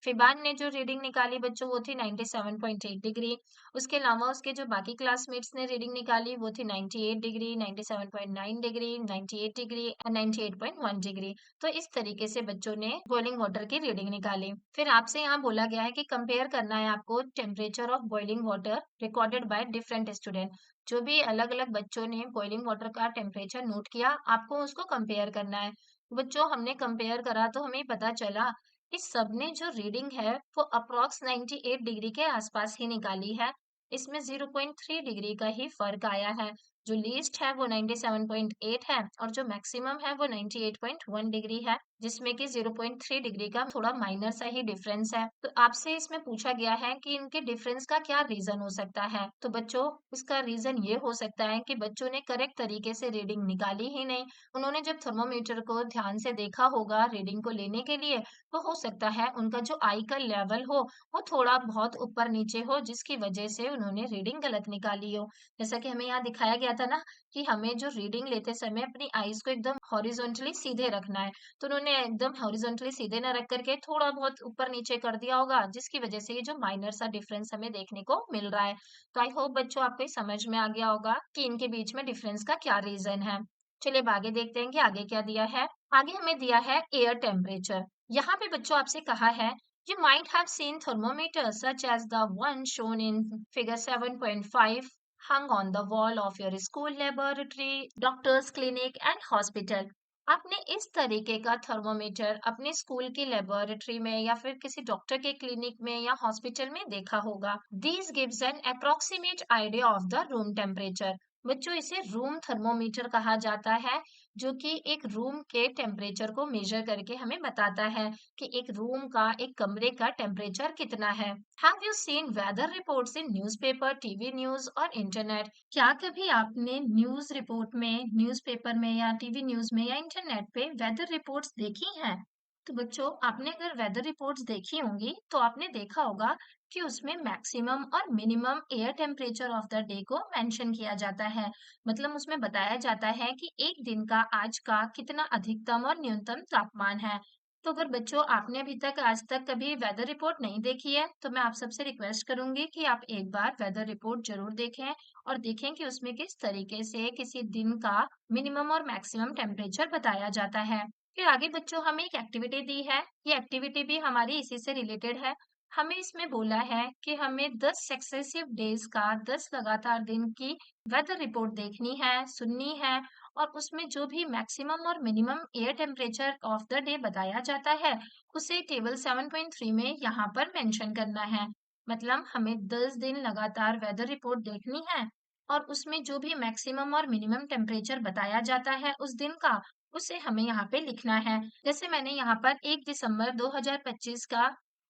फिबान ने जो रीडिंग निकाली बच्चों वो थी 97.8 डिग्री। उसके अलावा उसके जो बाकी क्लासमेट्स ने रीडिंग निकाली वो थी 98 डिग्री, 97.9 डिग्री, 98 डिग्री और 98.1 डिग्री। तो इस तरीके से बच्चों ने बॉइलिंग वाटर की रीडिंग निकाली। फिर आपसे यहाँ बोला गया है कि कंपेयर करना है आपको temperature of boiling water recorded by different student. जो भी अलग अलग बच्चों ने बॉइलिंग वाटर का टेम्परेचर नोट किया आपको उसको कंपेयर करना है। बच्चों हमने कंपेयर करा तो हमें पता चला इस सब ने जो रीडिंग है वो अप्रॉक्स 98 डिग्री के आसपास ही निकाली है। इसमें 0.3 डिग्री का ही फर्क आया है। जो लीस्ट है वो 97.8 है और जो मैक्सिमम है वो 98.1 डिग्री है, जिसमें कि 0.3 डिग्री का थोड़ा माइनर सा ही डिफरेंस है। तो आपसे इसमें पूछा गया है कि इनके डिफरेंस का क्या रीजन हो सकता है। तो बच्चों इसका रीजन ये हो सकता है कि बच्चों ने करेक्ट तरीके से रीडिंग निकाली ही नहीं। उन्होंने जब थर्मोमीटर को ध्यान से देखा होगा रीडिंग को लेने के लिए तो हो सकता है उनका जो आई का लेवल हो वो थोड़ा बहुत ऊपर नीचे हो जिसकी वजह से उन्होंने रीडिंग गलत निकाली हो। जैसा कि हमें यहाँ दिखाया गया था ना कि हमें जो रीडिंग लेते समय अपनी आईज को एकदम हॉरिजॉन्टली सीधे रखना है। तो उन्होंने एकदम हॉरिजॉन्टली सीधे न रख करके थोड़ा बहुत ऊपर नीचे कर दिया होगा जिसकी वजह से ये जो माइनर सा डिफरेंस हमें देखने को मिल रहा है। तो आई होप बच्चों आपको ये समझ में आ गया होगा कि इनके बीच में डिफरेंस का क्या रीजन है। चलिए अब आगे देखते हैं कि आगे क्या दिया है। आगे हमें दिया है एयर टेम्परेचर। यहाँ पे बच्चों आपसे कहा है you might have seen thermometers such as the one shown in figure 7.5 hung on the wall of your school laboratory, doctor's clinic and hospital. आपने इस तरीके का थर्मोमीटर अपने स्कूल की लेबोरेटरी में या फिर किसी डॉक्टर के क्लिनिक में या हॉस्पिटल में देखा होगा। These gives an approximate idea of the room temperature. बच्चों इसे रूम थर्मोमीटर कहा जाता है जो कि एक रूम के टेम्परेचर को मेजर करके हमें बताता है कि एक रूम का एक कमरे का टेम्परेचर कितना है। Have you seen weather reports in newspaper, TV news और इंटरनेट? क्या कभी आपने न्यूज़ रिपोर्ट में, न्यूज़पेपर में या टीवी न्यूज़ में या इंटरनेट पे वेदर रिपोर्ट्स देखी हैं? तो बच्चों आपने अगर वेदर रिपोर्ट्स देखी होंगी तो आपने देखा होगा कि उसमें मैक्सिमम और minimum air temperature of the day को मेंशन किया जाता है। मतलब उसमें बताया जाता है कि एक दिन का आज का कितना अधिकतम और न्यूनतम तापमान है। तो अगर बच्चों आपने अभी तक आज तक कभी वेदर रिपोर्ट नहीं देखी है तो मैं आप सबसे रिक्वेस्ट करूंगी कि आप एक बार वेदर रिपोर्ट जरूर देखें और देखें कि उसमें किस तरीके से किसी दिन का मिनिमम और मैक्सिमम टेम्परेचर बताया जाता है। फिर आगे बच्चों हमें एक एक्टिविटी दी है। ये एक्टिविटी भी हमारी इसी से रिलेटेड है। हमें इसमें बोला है कि हमें 10 सक्सेसिव डेज का 10 लगातार दिन की वेदर रिपोर्ट देखनी है, सुननी है और उसमें जो भी मैक्सिमम और minimum air temperature of the day बताया जाता है, उसे टेबल 7.3 में यहाँ पर मेंशन करना है। मतलब हमें 10 दिन लगातार वेदर रिपोर्ट देखनी है और उसमें जो भी मैक्सिमम और मिनिमम टेम्परेचर बताया जाता है उस दिन का, उसे हमें यहाँ पे लिखना है। जैसे मैंने यहाँ पर 1 दिसंबर 2025 का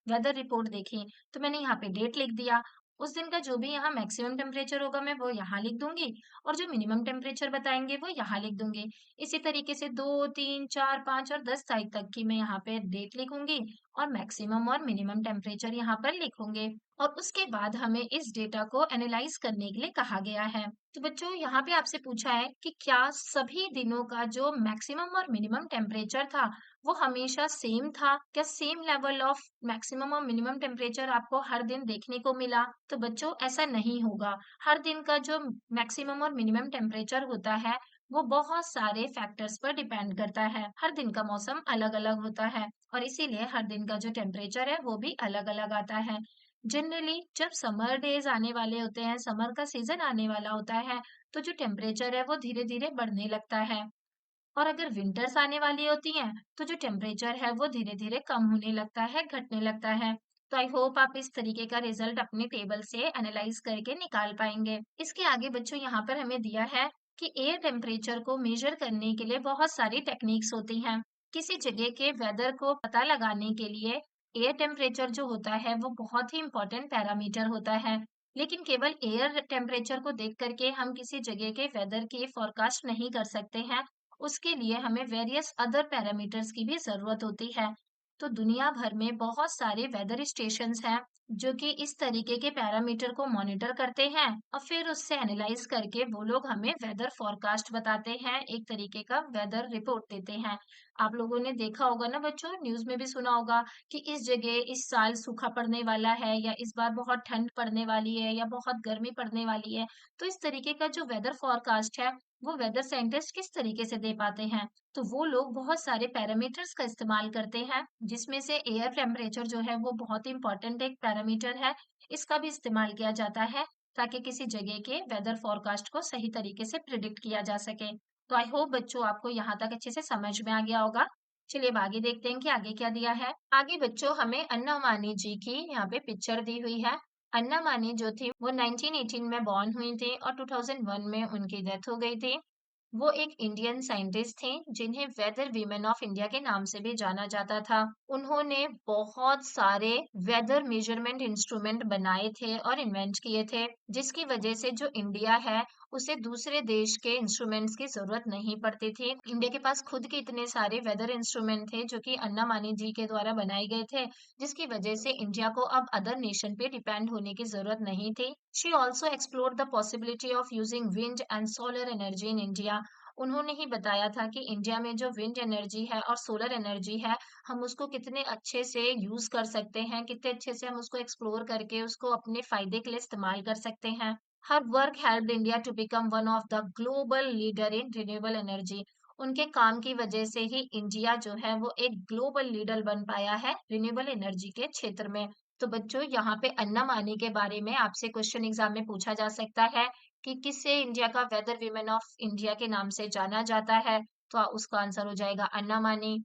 वेदर रिपोर्ट देखी, तो मैंने यहाँ पे डेट लिख दिया। उस दिन का जो भी यहाँ मैक्सिमम टेम्परेचर होगा मैं वो यहाँ लिख दूंगी और जो मिनिमम टेम्परेचर बताएंगे वो यहाँ लिख दूंगी। इसी तरीके से 2, 3, 4, 5 और 10 तारीख तक की मैं यहाँ पे डेट लिखूंगी और मैक्सिमम और मिनिमम टेम्परेचर यहाँ पर लिखूंगी। और उसके बाद हमें इस डेटा को एनालाइज करने के लिए कहा गया है। तो बच्चों यहाँ पे आपसे पूछा है कि क्या सभी दिनों का जो मैक्सिमम और मिनिमम टेम्परेचर था वो हमेशा सेम था? क्या सेम लेवल ऑफ मैक्सिमम और मिनिमम टेम्परेचर आपको हर दिन देखने को मिला? तो बच्चों ऐसा नहीं होगा। हर दिन का जो मैक्सिमम और मिनिमम टेम्परेचर होता है वो बहुत सारे फैक्टर्स पर डिपेंड करता है। हर दिन का मौसम अलग अलग होता है और इसीलिए हर दिन का जो टेम्परेचर है वो भी अलग अलग आता है। जनरली जब समर डेज आने वाले होते हैं, समर का सीजन आने वाला होता है, तो जो टेम्परेचर है वो धीरे धीरे बढ़ने लगता है और अगर विंटर्स आने वाली होती हैं, तो जो टेम्परेचर है वो धीरे धीरे कम होने लगता है, घटने लगता है। तो आई होप आप इस तरीके का रिजल्ट अपने टेबल से एनालाइज करके निकाल पाएंगे। इसके आगे बच्चों यहाँ पर हमें दिया है कि एयर टेम्परेचर को मेजर करने के लिए बहुत सारी टेक्निक्स होती हैं। किसी जगह के वेदर को पता लगाने के लिए एयर टेम्परेचर जो होता है वो बहुत ही इम्पोर्टेंट पैरामीटर होता है, लेकिन केवल एयर टेम्परेचर को देख करके हम किसी जगह के वेदर की फोरकास्ट नहीं कर सकते हैं। उसके लिए हमें वेरियस अदर पैरामीटर्स की भी जरूरत होती है। तो दुनिया भर में बहुत सारे वेदर स्टेशंस हैं जो कि इस तरीके के पैरामीटर को मॉनिटर करते हैं और फिर उससे एनालाइज करके वो लोग हमें वेदर फोरकास्ट बताते हैं, एक तरीके का वेदर रिपोर्ट देते हैं। आप लोगों ने देखा होगा ना बच्चों, न्यूज़ में भी सुना होगा कि इस जगह इस साल सूखा पड़ने वाला है या इस बार बहुत ठंड पड़ने वाली है या बहुत गर्मी पड़ने वाली है। तो इस तरीके का जो वेदर फोरकास्ट है, वो वेदर साइंटिस्ट किस तरीके से दे पाते हैं? तो वो लोग बहुत सारे पैरामीटर्स का इस्तेमाल करते हैं, जिसमें से एयर टेम्परेचर जो है वो बहुत ही इम्पोर्टेंट एक पैरामीटर है। इसका भी इस्तेमाल किया जाता है ताकि किसी जगह के वेदर फोरकास्ट को सही तरीके से प्रिडिक्ट किया जा सके। तो आई होप बच्चों आपको यहाँ तक अच्छे से समझ में आ गया होगा। चलिए अब आगे देखते हैं कि आगे क्या दिया है। आगे बच्चों हमें अन्ना मानी जी की यहाँ पे पिक्चर दी हुई है। अन्ना मानी जो थी वो 1918 में बॉर्न हुई थी और 2001 में उनकी डेथ हो गई थी। वो एक इंडियन साइंटिस्ट थी जिन्हें वेदर वीमेन ऑफ इंडिया के नाम से भी जाना जाता था। उन्होंने बहुत सारे वेदर मेजरमेंट इंस्ट्रूमेंट बनाए थे और इन्वेंट किए थे, जिसकी वजह से जो इंडिया है उसे दूसरे देश के इंस्ट्रूमेंट्स की जरूरत नहीं पड़ती थी। इंडिया के पास खुद के इतने सारे वेदर इंस्ट्रूमेंट थे जो कि अन्ना मानी जी के द्वारा बनाए गए थे, जिसकी वजह से इंडिया को अब अदर नेशन पे डिपेंड होने की जरूरत नहीं थी। She also explore the possibility of using wind and solar energy in India. उन्होंने ही बताया था कि इंडिया में जो विंड एनर्जी है और सोलर एनर्जी है, हम उसको कितने अच्छे से यूज कर सकते हैं, कितने अच्छे से हम उसको एक्सप्लोर करके उसको अपने फायदे के लिए इस्तेमाल कर सकते हैं। Her work helped India to become one of the global leader in renewable energy. उनके काम की वजह से ही इंडिया जो है वो एक ग्लोबल लीडर बन पाया है रिन्यूएबल एनर्जी के क्षेत्र में। तो बच्चों यहाँ पे अन्ना मानी के बारे में आपसे क्वेश्चन एग्जाम में पूछा जा सकता है कि किसे इंडिया का वेदर वीमेन ऑफ इंडिया के नाम से जाना जाता है, तो उसका आंसर हो जाएगा अन्ना मानी।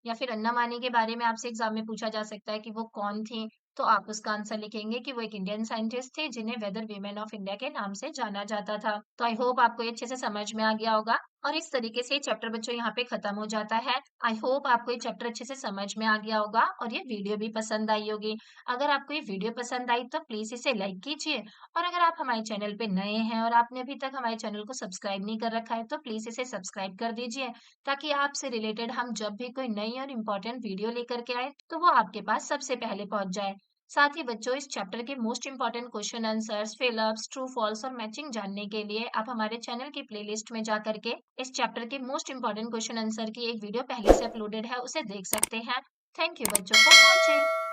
या फिर अन्ना मानी के बारे में आपसे एग्जाम में पूछा जा सकता है कि वो कौन थी, तो आप उसका आंसर लिखेंगे कि वो एक इंडियन साइंटिस्ट थे जिन्हें वेदर वीमेन ऑफ इंडिया के नाम से जाना जाता था। तो आई होप आपको ये अच्छे से समझ में आ गया होगा और इस तरीके से चैप्टर बच्चों यहाँ पे खत्म हो जाता है। आई होप आपको ये चैप्टर अच्छे से समझ में आ गया होगा और ये वीडियो भी पसंद आई होगी। अगर आपको ये वीडियो पसंद आई तो प्लीज इसे लाइक कीजिए, और अगर आप हमारे चैनल पे नए हैं और आपने अभी तक हमारे चैनल को सब्सक्राइब नहीं कर रखा है तो प्लीज इसे सब्सक्राइब कर दीजिए, ताकि आपसे रिलेटेड हम जब भी कोई नई और इम्पोर्टेंट वीडियो लेकर के आए तो वो आपके पास सबसे पहले पहुंच जाए। साथ ही बच्चों इस चैप्टर के most important question answers, fill ups, true false और मैचिंग जानने के लिए आप हमारे चैनल की प्लेलिस्ट में जा करके इस चैप्टर के मोस्ट इंपोर्टेंट क्वेश्चन आंसर की एक वीडियो पहले से अपलोडेड है, उसे देख सकते हैं। थैंक यू बच्चों फॉर वॉचिंग।